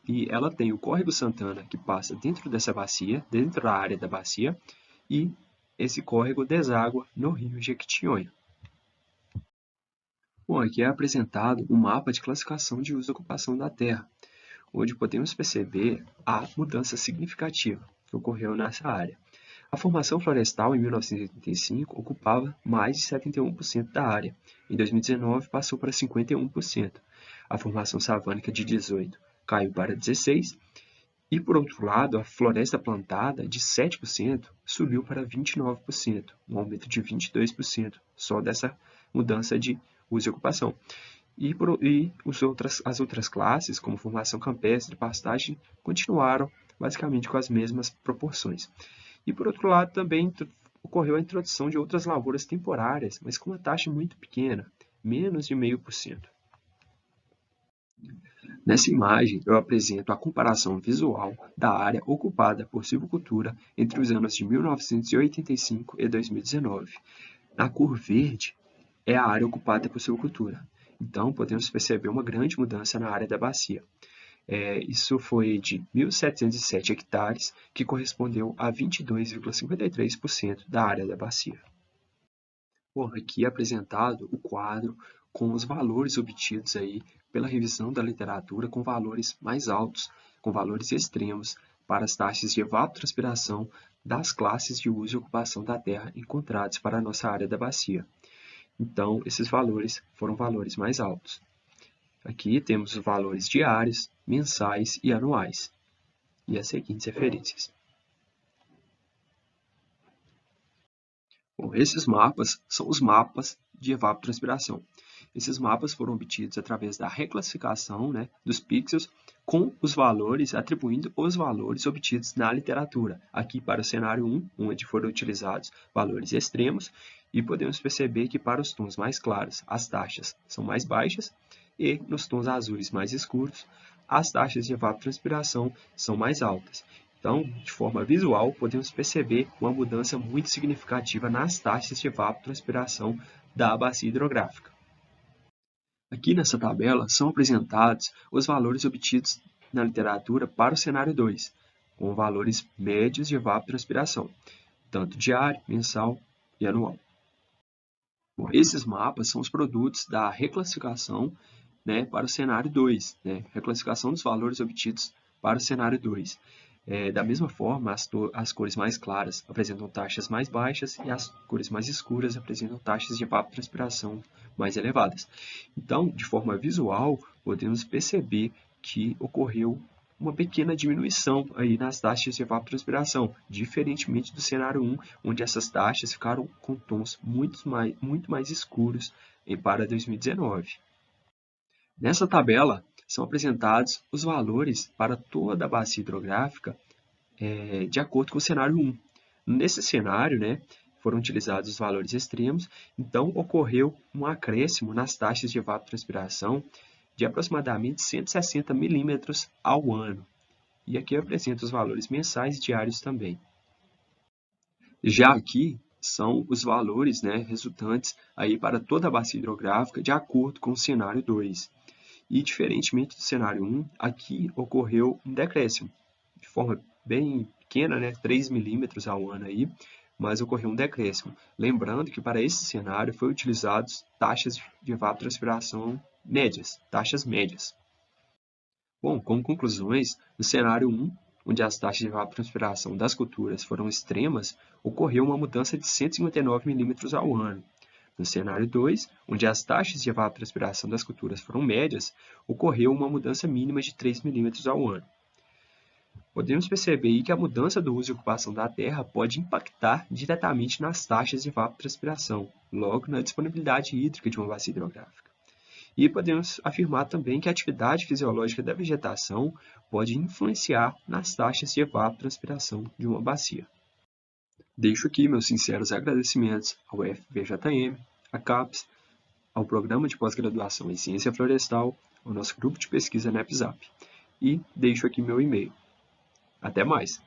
E ela tem o Córrego Santana, que passa dentro dessa bacia, dentro da área da bacia, e esse córrego deságua no Rio Jequitinhonha. Bom, aqui é apresentado um mapa de classificação de uso e ocupação da terra, onde podemos perceber a mudança significativa que ocorreu nessa área. A formação florestal, em 1985, ocupava mais de 71% da área. Em 2019, passou para 51%. A formação savânica de 18% caiu para 16%. E, por outro lado, a floresta plantada, de 7%, subiu para 29%, um aumento de 22% só dessa mudança de uso e ocupação. As outras classes, como formação campestre e pastagem, continuaram basicamente com as mesmas proporções. E, por outro lado, também ocorreu a introdução de outras lavouras temporárias, mas com uma taxa muito pequena, menos de 0,5%. Nessa imagem, eu apresento a comparação visual da área ocupada por silvicultura entre os anos de 1985 e 2019. Na cor verde, é a área ocupada por silvicultura. Então, podemos perceber uma grande mudança na área da bacia. Isso foi de 1.707 hectares, que correspondeu a 22,53% da área da bacia. Bom, aqui é apresentado o quadro com os valores obtidos aí pela revisão da literatura com valores mais altos, com valores extremos, para as taxas de evapotranspiração das classes de uso e ocupação da terra encontrados para a nossa área da bacia. Então, esses valores foram valores mais altos. Aqui temos os valores diários, mensais e anuais, e as seguintes referências. Bom, esses mapas são os mapas de evapotranspiração. Esses mapas foram obtidos através da reclassificação, dos pixels com os valores, atribuindo os valores obtidos na literatura. Aqui para o cenário 1, onde foram utilizados valores extremos, e podemos perceber que para os tons mais claros as taxas são mais baixas e nos tons azuis mais escuros as taxas de evapotranspiração são mais altas. Então, de forma visual, podemos perceber uma mudança muito significativa nas taxas de evapotranspiração da bacia hidrográfica. Aqui nessa tabela são apresentados os valores obtidos na literatura para o cenário 2, com valores médios de evapotranspiração, tanto diário, mensal e anual. Bom, esses mapas são os produtos da reclassificação para o cenário 2, reclassificação dos valores obtidos para o cenário 2. Da mesma forma, as cores mais claras apresentam taxas mais baixas e as cores mais escuras apresentam taxas de evapotranspiração mais elevadas. Então, de forma visual, podemos perceber que ocorreu uma pequena diminuição aí nas taxas de evapotranspiração, diferentemente do cenário 1, onde essas taxas ficaram com tons muito mais escuros para 2019. Nessa tabela, são apresentados os valores para toda a bacia hidrográfica de acordo com o cenário 1. Nesse cenário, foram utilizados os valores extremos, então ocorreu um acréscimo nas taxas de evapotranspiração de aproximadamente 160 milímetros ao ano. E aqui eu apresento os valores mensais e diários também. Já aqui são os valores resultantes aí para toda a bacia hidrográfica de acordo com o cenário 2. E, diferentemente do cenário 1, aqui ocorreu um decréscimo, de forma bem pequena, 3 milímetros ao ano, aí, mas ocorreu um decréscimo. Lembrando que para esse cenário foi utilizados taxas de evapotranspiração médias, taxas médias. Bom, como conclusões, no cenário 1, onde as taxas de evapotranspiração das culturas foram extremas, ocorreu uma mudança de 159 milímetros ao ano. No cenário 2, onde as taxas de evapotranspiração das culturas foram médias, ocorreu uma mudança mínima de 3 milímetros ao ano. Podemos perceber aí que a mudança do uso e ocupação da terra pode impactar diretamente nas taxas de evapotranspiração, logo na disponibilidade hídrica de uma bacia hidrográfica. E podemos afirmar também que a atividade fisiológica da vegetação pode influenciar nas taxas de evapotranspiração de uma bacia. Deixo aqui meus sinceros agradecimentos ao UFVJM, à CAPES, ao Programa de Pós-Graduação em Ciência Florestal, ao nosso grupo de pesquisa na EPZAP. E deixo aqui meu e-mail. Até mais!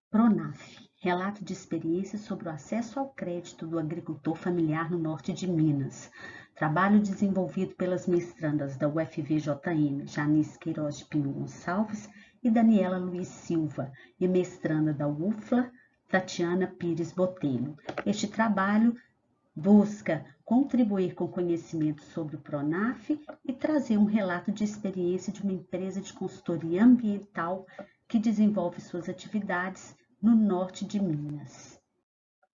PRONAF, relato de experiência sobre o acesso ao crédito do agricultor familiar no norte de Minas. Trabalho desenvolvido pelas mestrandas da UFVJM, Janice Queiroz de Pinho Gonçalves e Daniela Luiz Silva, e mestranda da UFLA, Tatiana Pires Botelho. Este trabalho busca contribuir com conhecimento sobre o PRONAF e trazer um relato de experiência de uma empresa de consultoria ambiental que desenvolve suas atividades no norte de Minas.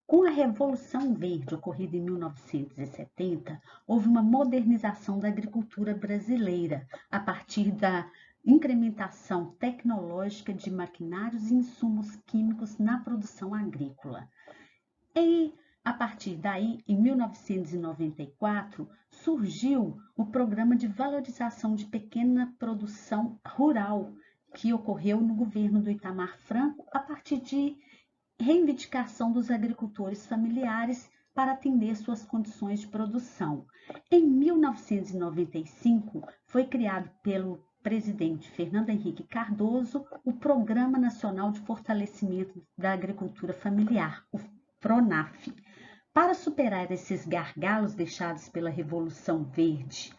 Com a Revolução Verde ocorrida em 1970, houve uma modernização da agricultura brasileira a partir da incrementação tecnológica de maquinários e insumos químicos na produção agrícola. E, a partir daí, em 1994, surgiu o Programa de Valorização de Pequena Produção Rural, que ocorreu no governo do Itamar Franco a partir de reivindicação dos agricultores familiares para atender suas condições de produção. Em 1995, foi criado pelo presidente Fernando Henrique Cardoso o Programa Nacional de Fortalecimento da Agricultura Familiar, o PRONAF, Para superar esses gargalos deixados pela Revolução Verde,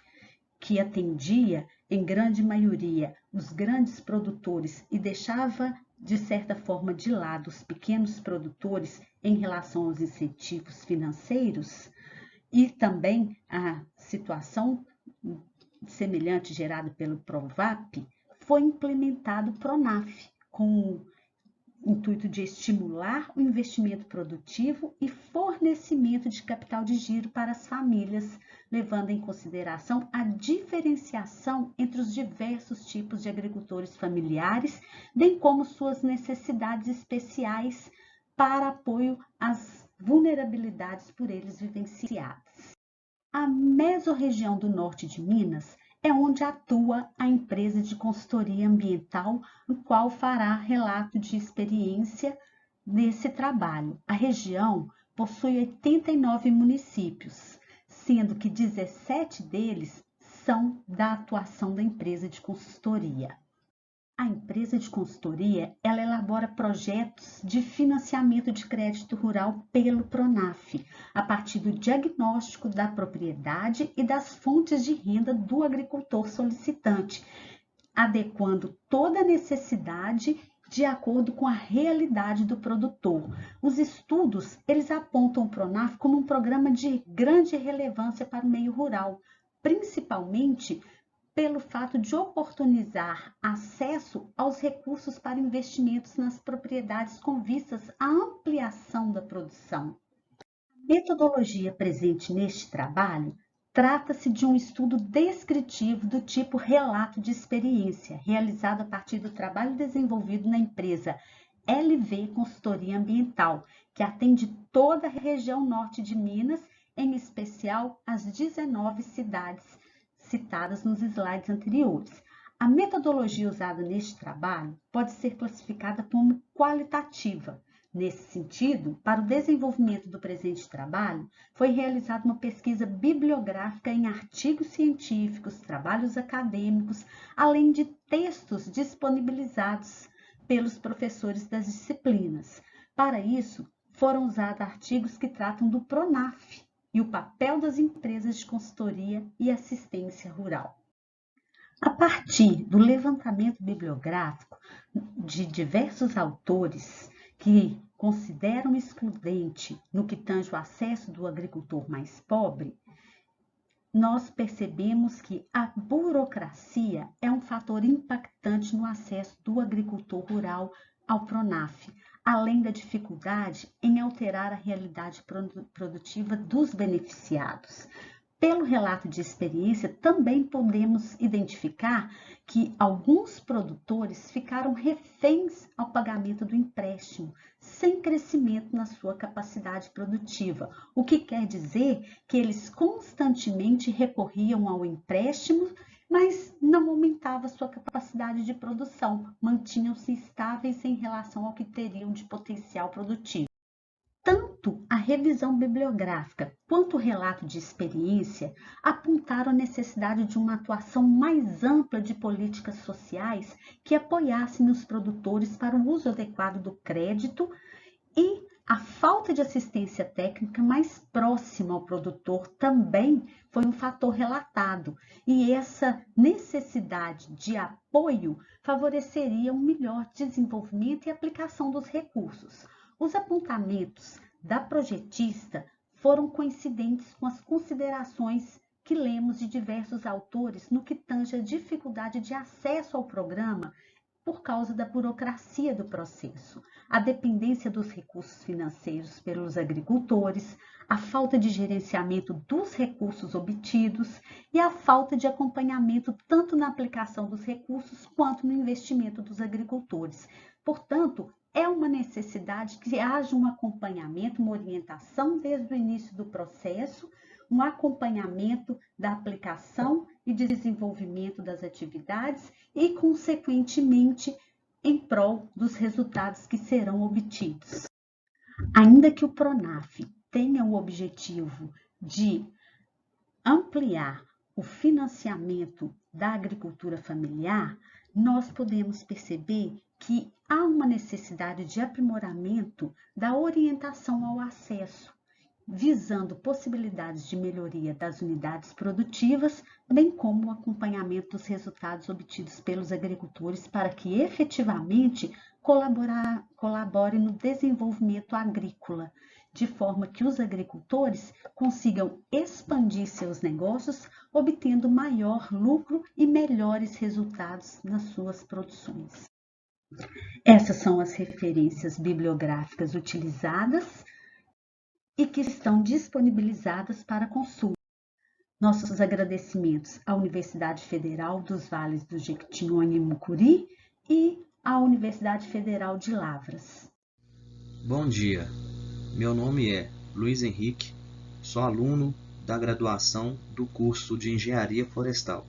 que atendia, em grande maioria, os grandes produtores e deixava, de certa forma, de lado os pequenos produtores em relação aos incentivos financeiros, e também a situação semelhante gerada pelo PROVAP, foi implementado o PRONAF, com o intuito de estimular o investimento produtivo e fornecimento de capital de giro para as famílias, levando em consideração a diferenciação entre os diversos tipos de agricultores familiares, bem como suas necessidades especiais para apoio às vulnerabilidades por eles vivenciadas. A mesorregião do norte de Minas é onde atua a empresa de consultoria ambiental, no qual fará relato de experiência nesse trabalho. A região possui 89 municípios, sendo que 17 deles são da atuação da empresa de consultoria. A empresa de consultoria, ela elabora projetos de financiamento de crédito rural pelo PRONAF, a partir do diagnóstico da propriedade e das fontes de renda do agricultor solicitante, adequando toda a necessidade de acordo com a realidade do produtor. Os estudos, eles apontam o PRONAF como um programa de grande relevância para o meio rural, principalmente pelo fato de oportunizar acesso aos recursos para investimentos nas propriedades com vistas à ampliação da produção. A metodologia presente neste trabalho trata-se de um estudo descritivo do tipo relato de experiência, realizado a partir do trabalho desenvolvido na empresa LV Consultoria Ambiental, que atende toda a região norte de Minas, em especial as 19 cidades citadas nos slides anteriores. A metodologia usada neste trabalho pode ser classificada como qualitativa. Nesse sentido, para o desenvolvimento do presente trabalho, foi realizada uma pesquisa bibliográfica em artigos científicos, trabalhos acadêmicos, além de textos disponibilizados pelos professores das disciplinas. Para isso, foram usados artigos que tratam do PRONAF e o papel das empresas de consultoria e assistência rural. A partir do levantamento bibliográfico de diversos autores que consideram excludente no que tange o acesso do agricultor mais pobre, nós percebemos que a burocracia é um fator impactante no acesso do agricultor rural ao PRONAF, além da dificuldade em alterar a realidade produtiva dos beneficiados. Pelo relato de experiência, também podemos identificar que alguns produtores ficaram reféns ao pagamento do empréstimo, sem crescimento na sua capacidade produtiva, o que quer dizer que eles constantemente recorriam ao empréstimo, mas não aumentava sua capacidade de produção, mantinham-se estáveis em relação ao que teriam de potencial produtivo. Tanto a revisão bibliográfica quanto o relato de experiência apontaram a necessidade de uma atuação mais ampla de políticas sociais que apoiassem os produtores para o uso adequado do crédito e a falta de assistência técnica mais próxima ao produtor também foi um fator relatado, e essa necessidade de apoio favoreceria um melhor desenvolvimento e aplicação dos recursos. Os apontamentos da projetista foram coincidentes com as considerações que lemos de diversos autores no que tange a dificuldade de acesso ao programa por causa da burocracia do processo, a dependência dos recursos financeiros pelos agricultores, a falta de gerenciamento dos recursos obtidos e a falta de acompanhamento tanto na aplicação dos recursos quanto no investimento dos agricultores. Portanto, é uma necessidade que haja um acompanhamento, uma orientação desde o início do processo, um acompanhamento da aplicação e desenvolvimento das atividades e, consequentemente, em prol dos resultados que serão obtidos. Ainda que o PRONAF tenha o objetivo de ampliar o financiamento da agricultura familiar, nós podemos perceber que há uma necessidade de aprimoramento da orientação ao acesso, visando possibilidades de melhoria das unidades produtivas, bem como o acompanhamento dos resultados obtidos pelos agricultores para que efetivamente colaborem no desenvolvimento agrícola, de forma que os agricultores consigam expandir seus negócios, obtendo maior lucro e melhores resultados nas suas produções. Essas são as referências bibliográficas utilizadas e que estão disponibilizadas para consulta. Nossos agradecimentos à Universidade Federal dos Vales do Jequitinhonha e Mucuri e à Universidade Federal de Lavras. Bom dia, meu nome é Luiz Henrique, sou aluno da graduação do curso de Engenharia Florestal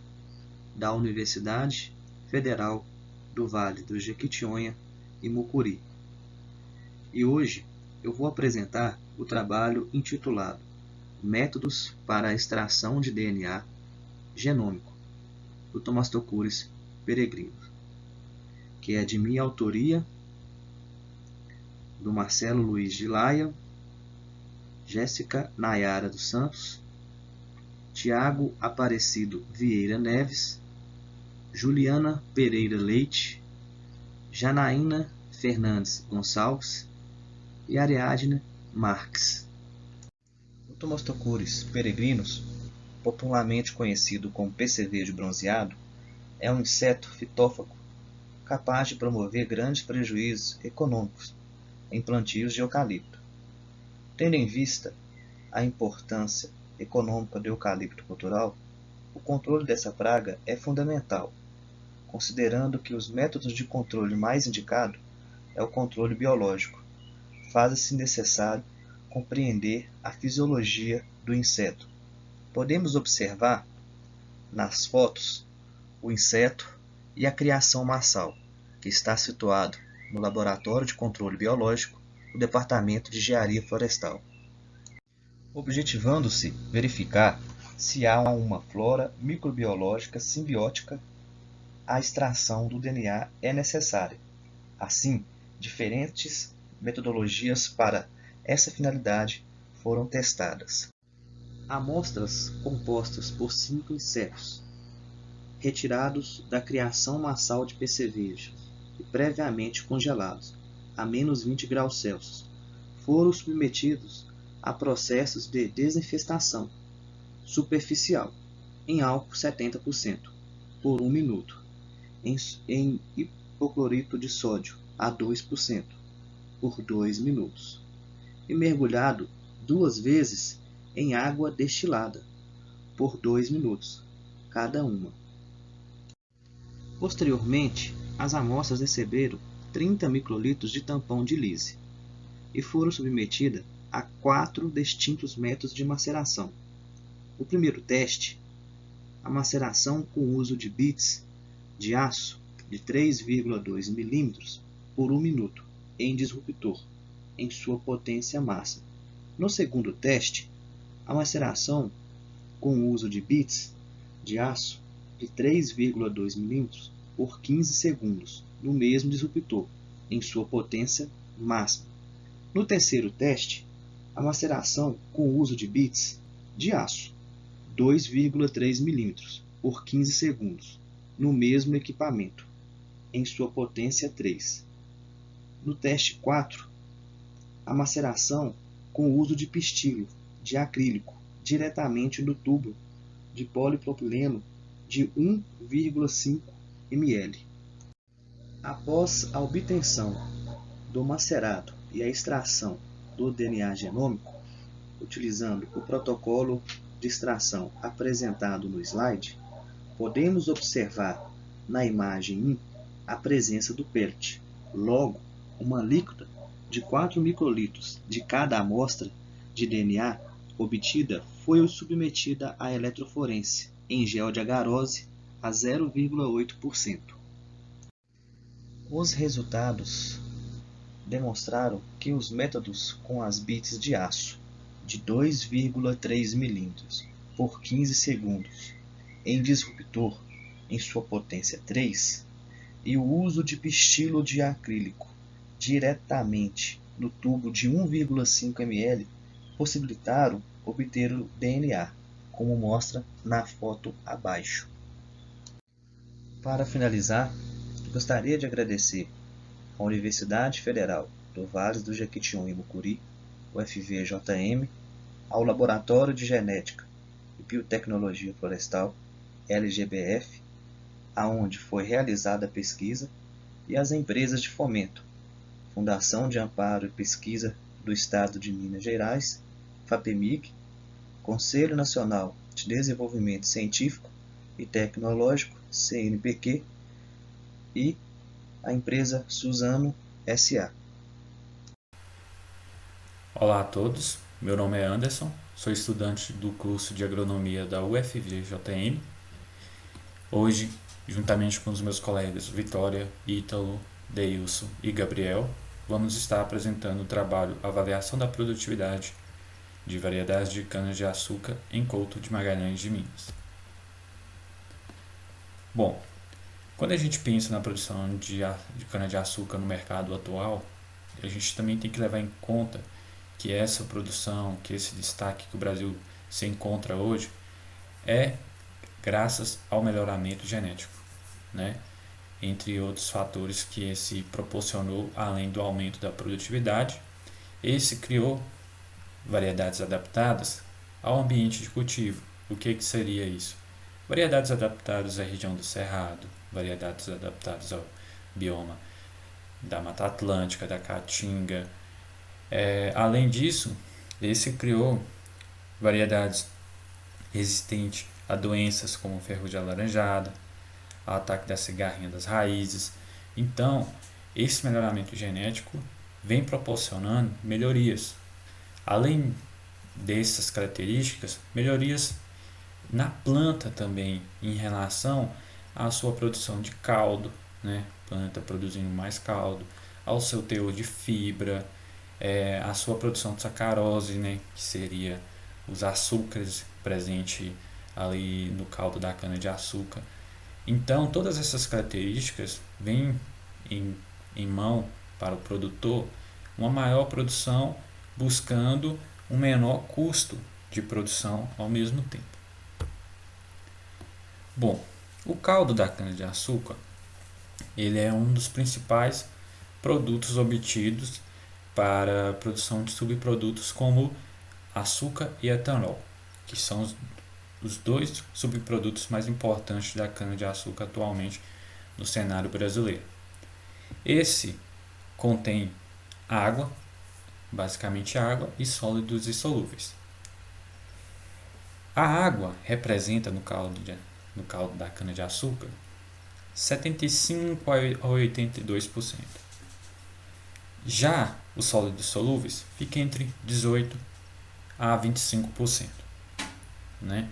da Universidade Federal do Vale do Jequitinhonha e Mucuri. E hoje eu vou apresentar o trabalho intitulado Métodos para a Extração de DNA Genômico, do Thomastocures Peregrinos, que é de minha autoria, do Marcelo Luiz de Laia, Jéssica Nayara dos Santos, Tiago Aparecido Vieira Neves, Juliana Pereira Leite, Janaína Fernandes Gonçalves e Ariadne Marques. O Thomastocures peregrinus, popularmente conhecido como percevejo bronzeado, é um inseto fitófago capaz de promover grandes prejuízos econômicos em plantios de eucalipto. Tendo em vista a importância econômica do eucalipto cultural, o controle dessa praga é fundamental, considerando que os métodos de controle mais indicado é o controle biológico. Faz-se necessário compreender a fisiologia do inseto. Podemos observar nas fotos o inseto e a criação massal, que está situado no Laboratório de Controle Biológico do Departamento de Engenharia Florestal, objetivando-se verificar se há uma flora microbiológica simbiótica. A extração do DNA é necessária. Assim, diferentes metodologias para essa finalidade foram testadas. Amostras compostas por 5 insetos, retirados da criação massal de percevejos e previamente congelados a menos 20 graus Celsius, foram submetidos a processos de desinfestação superficial em álcool 70% por 1 minuto, em hipoclorito de sódio a 2% por 2 minutos e mergulhado 2 vezes em água destilada por 2 minutos cada uma. Posteriormente, as amostras receberam 30 microlitros de tampão de Lise e foram submetidas a 4 distintos métodos de maceração. O primeiro teste, a maceração com uso de bits de aço de 3,2 mm por 1 minuto em disruptor, em sua potência máxima. No segundo teste, a maceração com uso de bits de aço de 3,2 mm por 15 segundos, no mesmo disruptor, em sua potência máxima. No terceiro teste, a maceração com uso de bits de aço 2,3 mm por 15 segundos, no mesmo equipamento, em sua potência 3. No teste 4, a maceração com uso de pistilho de acrílico diretamente no tubo de polipropileno de 1,5 ml. Após a obtenção do macerado e a extração do DNA genômico, utilizando o protocolo de extração apresentado no slide, podemos observar na imagem 1 a presença do pellet. Logo, uma líquida de 4 microlitros de cada amostra de DNA obtida foi submetida à eletroforese em gel de agarose a 0,8%. Os resultados demonstraram que os métodos com as bits de aço de 2,3 mm por 15 segundos em disruptor em sua potência 3 e o uso de pistilo de acrílico diretamente no tubo de 1,5 ml possibilitaram obter o DNA, como mostra na foto abaixo. Para finalizar, gostaria de agradecer à Universidade Federal do Vale do Jequitinhonha e Mucuri, UFVJM, ao Laboratório de Genética e Biotecnologia Florestal, LGBF, aonde foi realizada a pesquisa, e às empresas de fomento, Fundação de Amparo e Pesquisa do Estado de Minas Gerais, FAPEMIG, Conselho Nacional de Desenvolvimento Científico e Tecnológico, CNPq, e a empresa Suzano S.A. Olá a todos, meu nome é Anderson, sou estudante do curso de Agronomia da UFVJM. Hoje, juntamente com os meus colegas Vitória, Ítalo, Deilson e Gabriel, vamos estar apresentando o trabalho Avaliação da Produtividade de Variedades de Cana-de-Açúcar em Couto de Magalhães de Minas. Bom, quando a gente pensa na produção de cana-de-açúcar no mercado atual, a gente também tem que levar em conta que essa produção, que esse destaque que o Brasil se encontra hoje, é graças ao melhoramento genético, né? Entre outros fatores que esse proporcionou, além do aumento da produtividade, esse criou variedades adaptadas ao ambiente de cultivo. O que seria isso? Variedades adaptadas à região do Cerrado, variedades adaptadas ao bioma da Mata Atlântica, da Caatinga. Além disso, esse criou variedades resistentes a doenças como ferrugem alaranjada, ao ataque da cigarrinha das raízes. Então, esse melhoramento genético vem proporcionando melhorias. Além dessas características, melhorias na planta também, em relação à sua produção de caldo, né? Planta produzindo mais caldo, ao seu teor de fibra, a sua produção de sacarose, né? Que seria os açúcares presentes ali no caldo da cana-de-açúcar. Então, todas essas características vêm em mão para o produtor uma maior produção, buscando um menor custo de produção ao mesmo tempo. Bom, o caldo da cana-de-açúcar, ele é um dos principais produtos obtidos para a produção de subprodutos como açúcar e etanol, que são os dois subprodutos mais importantes da cana-de-açúcar atualmente no cenário brasileiro. Esse contém água, basicamente água, e sólidos e solúveis. A água representa no caldo da cana-de-açúcar 75 a 82%. Já os sólidos solúveis fica entre 18 a 25%, né?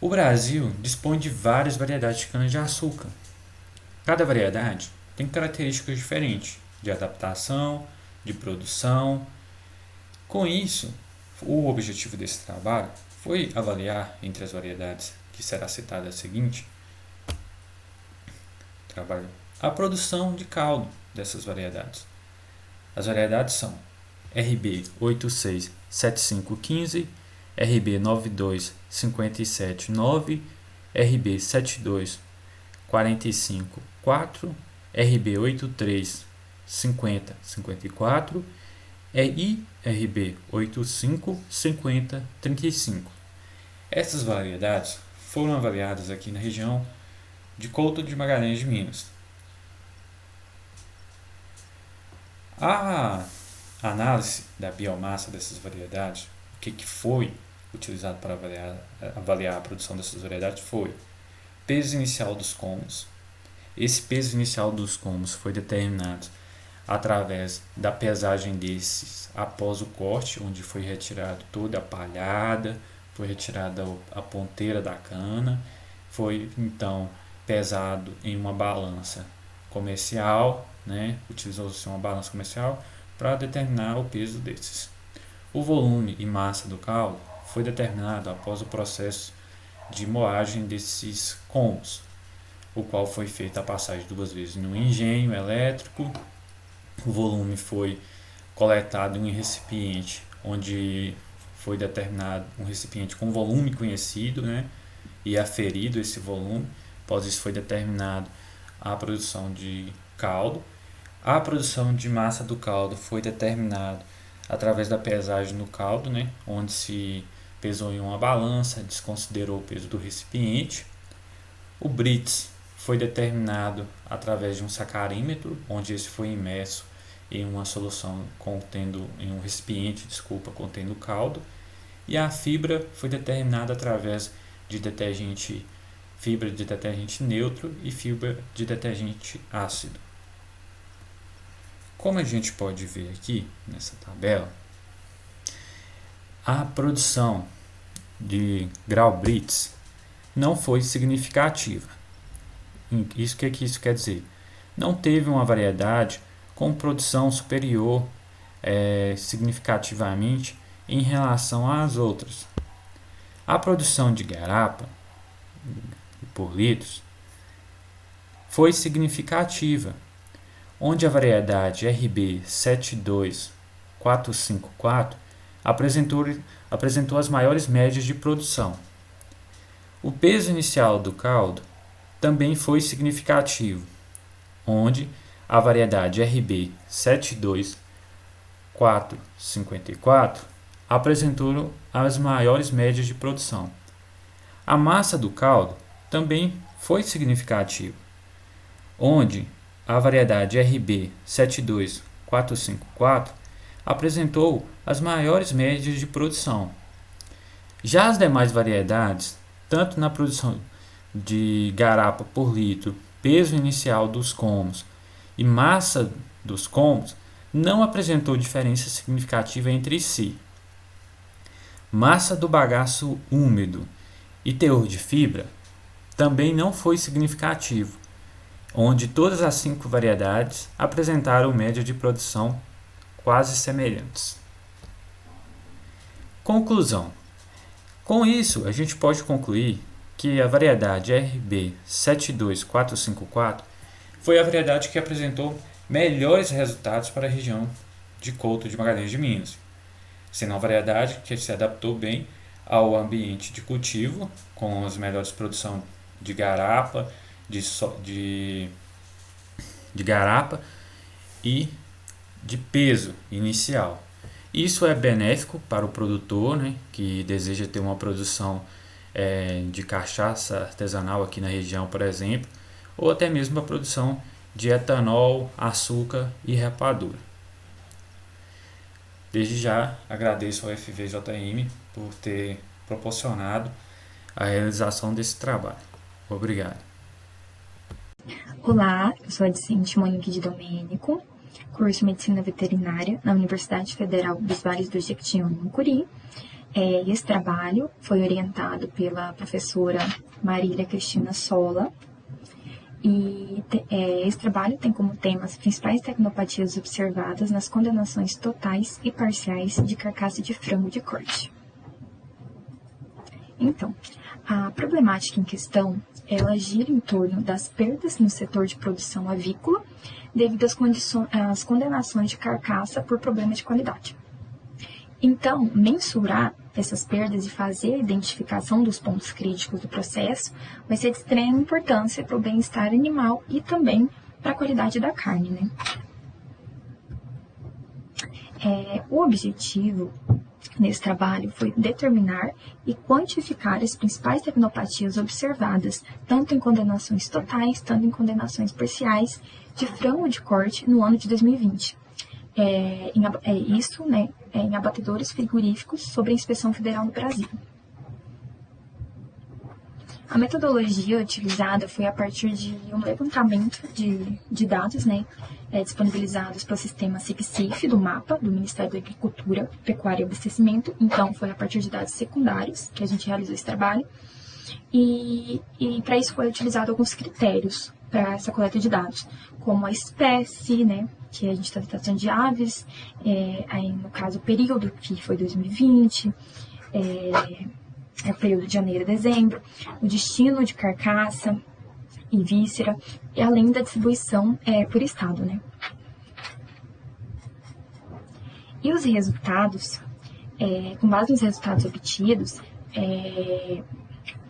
O Brasil dispõe de várias variedades de cana-de-açúcar. Cada variedade tem características diferentes de adaptação, de produção. Com isso, o objetivo desse trabalho foi avaliar entre as variedades que será citada a seguinte, a produção de caldo dessas variedades. As variedades são RB 867515, RB 92579, RB 72454, RB 835054 e RB 855035. Essas variedades foram avaliadas aqui na região de Couto de Magalhães de Minas. A análise da biomassa dessas variedades, o que foi utilizado para avaliar a produção dessas variedades foi peso inicial dos colmos. Esse peso inicial dos colmos foi determinado através da pesagem desses após o corte, onde foi retirado toda a palhada, foi retirada a ponteira da cana, foi então pesado em uma balança comercial, né? Utilizou-se uma balança comercial para determinar o peso desses. O volume e massa do caldo foi determinado após o processo de moagem desses colmos, o qual foi feita a passagem 2 vezes no engenho elétrico. O volume foi coletado em um recipiente onde foi determinado um recipiente com volume conhecido, né, e aferido esse volume. Após isso foi determinado a produção de caldo. A produção de massa do caldo foi determinada através da pesagem no caldo, né, onde se pesou em uma balança, desconsiderou o peso do recipiente. O Brix foi determinado através de um sacarímetro, onde esse foi imerso em uma solução em um recipiente, contendo caldo. E a fibra foi determinada através de fibra de detergente neutro e fibra de detergente ácido. Como a gente pode ver aqui nessa tabela, a produção de Grau-Brix não foi significativa. Isso que isso quer dizer? Não teve uma variedade com produção superior significativamente em relação às outras. A produção de garapa por litros foi significativa, onde a variedade RB 72454 apresentou as maiores médias de produção. O peso inicial do caldo também foi significativo, onde a variedade RB 72454 apresentou as maiores médias de produção. A massa do caldo também foi significativa, onde a variedade RB 72454 apresentou as maiores médias de produção. Já as demais variedades, tanto na produção de garapa por litro, peso inicial dos colmos e massa dos colmos, não apresentou diferença significativa entre si. Massa do bagaço úmido e teor de fibra também não foi significativo, onde todas as 5 variedades apresentaram média de produção quase semelhantes. Conclusão. Com isso, a gente pode concluir que a variedade RB 72454 foi a variedade que apresentou melhores resultados para a região de Couto de Magalhães de Minas, sendo uma variedade que se adaptou bem ao ambiente de cultivo, com as melhores produções de garapa, de garapa e de peso inicial. Isso é benéfico para o produtor, né, que deseja ter uma produção de cachaça artesanal aqui na região, por exemplo, ou até mesmo a produção de etanol, açúcar e rapadura. Desde já agradeço ao FVJM por ter proporcionado a realização desse trabalho. Obrigado. Olá, eu sou a discente Monique de Domênico, curso Medicina Veterinária na Universidade Federal dos Vales do Jequitinhonha, no Curi. Esse trabalho foi orientado pela professora Marília Cristina Sola, e esse trabalho tem como tema as principais tecnopatias observadas nas condenações totais e parciais de carcaça de frango de corte. Então, a problemática em questão, ela gira em torno das perdas no setor de produção avícola devido às condenações de carcaça por problemas de qualidade. Então, mensurar essas perdas e fazer a identificação dos pontos críticos do processo vai ser de extrema importância para o bem-estar animal e também para a qualidade da carne, né? O objetivo nesse trabalho foi determinar e quantificar as principais tecnopatias observadas, tanto em condenações totais, tanto em condenações parciais de frango de corte no ano de 2020. Em abatedouros frigoríficos sob a Inspeção Federal no Brasil. A metodologia utilizada foi a partir de um levantamento de dados, disponibilizados pelo sistema SIG-CIF do MAPA, do Ministério da Agricultura, Pecuária e Abastecimento. Então, foi a partir de dados secundários que a gente realizou esse trabalho. E para isso foi utilizado alguns critérios para essa coleta de dados, como a espécie, que a gente está tratando de aves, aí no caso o período, que foi 2020, o período de janeiro a dezembro, o destino de carcaça e víscera, e além da distribuição por estado, E os resultados, Com base nos resultados obtidos,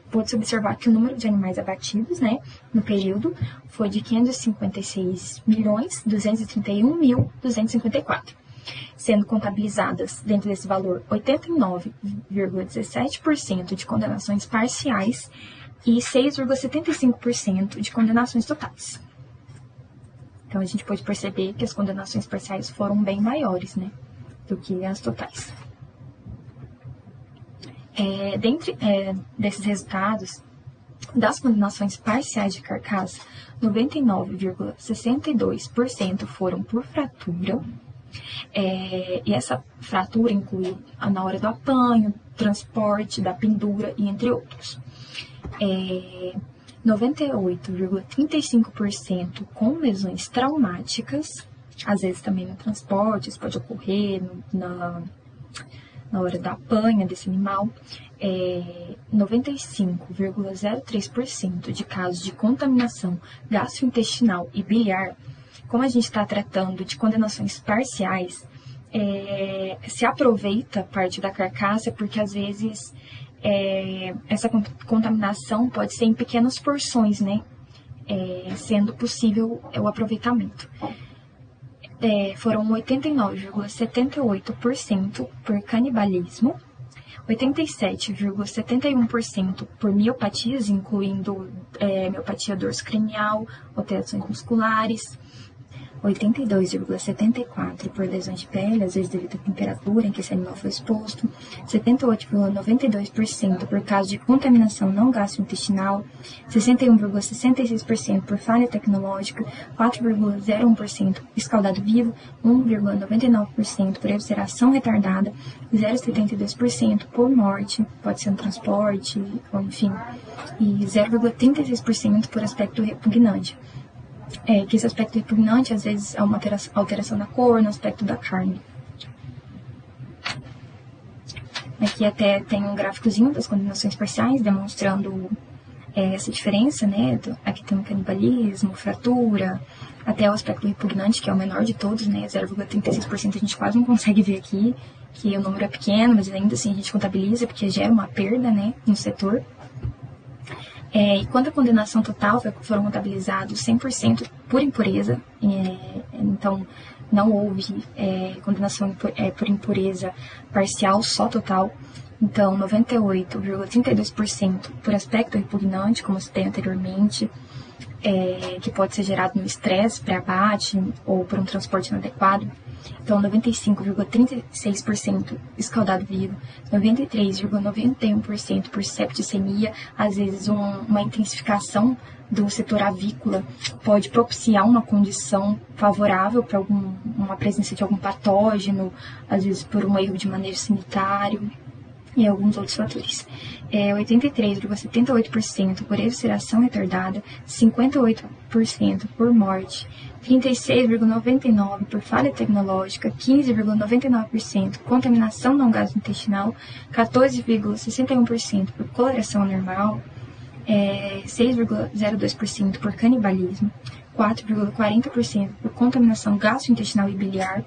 pôde-se observar que o número de animais abatidos, né, no período foi de 556.231.254, sendo contabilizadas dentro desse valor 89,17% de condenações parciais e 6,75% de condenações totais. Então, a gente pode perceber que as condenações parciais foram bem maiores, né, do que as totais. Dentre desses resultados, das condenações parciais de carcaça, 99,62% foram por fratura, e essa fratura inclui na hora do apanho, transporte, da pendura e entre outros. 98,35% com lesões traumáticas, às vezes também no transporte, isso pode ocorrer na hora da apanha desse animal. 95,03% de casos de contaminação gastrointestinal e biliar. Como a gente está tratando de condenações parciais, se aproveita parte da carcaça porque às vezes essa contaminação pode ser em pequenas porções, né? Sendo possível o aproveitamento. Foram 89,78% por canibalismo, 87,71% por miopatias, incluindo miopatia dorsocranial, alterações musculares, 82,74% por lesões de pele, às vezes devido à temperatura em que esse animal foi exposto, 78,92% por causa de contaminação não gastrointestinal, 61,66% por falha tecnológica, 4,01% escaldado vivo, 1,99% por evisceração retardada, 0,72% por morte, pode ser um transporte, ou enfim, e 0,36% por aspecto repugnante. Que esse aspecto repugnante, às vezes, é uma alteração da cor, no aspecto da carne. Aqui até tem um gráficozinho das condenações parciais, demonstrando essa diferença, né? Aqui tem o canibalismo, fratura, até o aspecto repugnante, que é o menor de todos, né? 0,36% a gente quase não consegue ver aqui, que o número é pequeno, mas ainda assim a gente contabiliza, porque gera uma perda, né, no setor. E quanto à condenação total, foram contabilizados 100% por impureza, então não houve condenação por impureza parcial, só total. Então, 98,32% por aspecto repugnante, como citei anteriormente, que pode ser gerado no estresse pré-abate ou por um transporte inadequado. Então, 95,36% escaldado vivo, 93,91% por septicemia, às vezes uma intensificação do setor avícola pode propiciar uma condição favorável para uma presença de algum patógeno, às vezes por um erro de manejo sanitário e alguns outros fatores. 83,78% por evisceração retardada, 58% por morte, 36,99% por falha tecnológica, 15,99% contaminação não gastrointestinal, 14,61% por coloração anormal, 6,02% por canibalismo, 4,40% por contaminação gastrointestinal e biliar,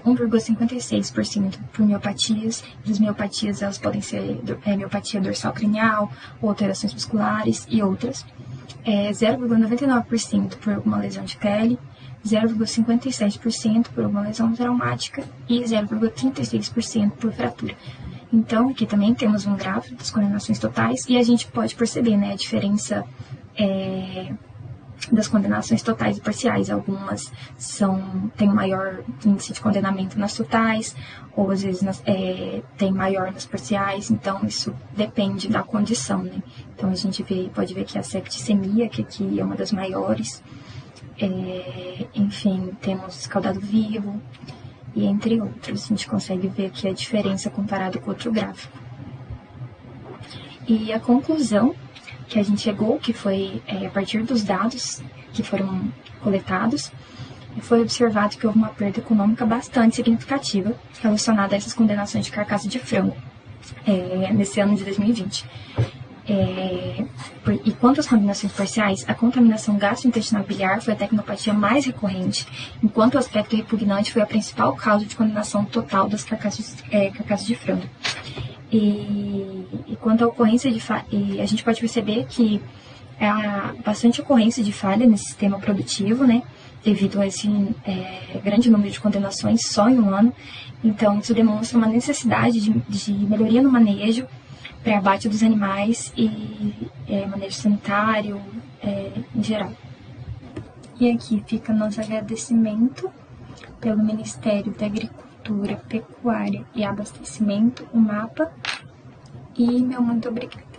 1,56% por miopatias. As miopatias elas podem ser miopatia dorsal cranial, alterações musculares e outras. 0,99% por uma lesão de pele, 0,57% por uma lesão traumática e 0,36% por fratura. Então, aqui também temos um gráfico das condenações totais e a gente pode perceber, né, a diferença das condenações totais e parciais. Algumas têm maior índice de condenamento nas totais, ou às vezes tem maior nas parciais, então isso depende da condição, né? Então a gente pode ver que a septicemia, que aqui é uma das maiores, enfim, temos escaldado vivo, e entre outros. A gente consegue ver aqui a diferença comparado com outro gráfico. E a conclusão que a gente chegou, que foi a partir dos dados que foram coletados, foi observado que houve uma perda econômica bastante significativa relacionada a essas condenações de carcaça de frango nesse ano de 2020. e quanto às contaminações parciais, a contaminação gastrointestinal biliar foi a tecnopatia mais recorrente, enquanto o aspecto repugnante foi a principal causa de condenação total das carcaças de frango. E quanto à ocorrência de a gente pode perceber que há bastante ocorrência de falha nesse sistema produtivo, né, devido a esse grande número de condenações só em um ano. Então, isso demonstra uma necessidade de melhoria no manejo para abate dos animais e manejo sanitário em geral. E aqui fica nosso agradecimento pelo Ministério da Agricultura, Pecuária e Abastecimento, o MAPA, e meu muito obrigada.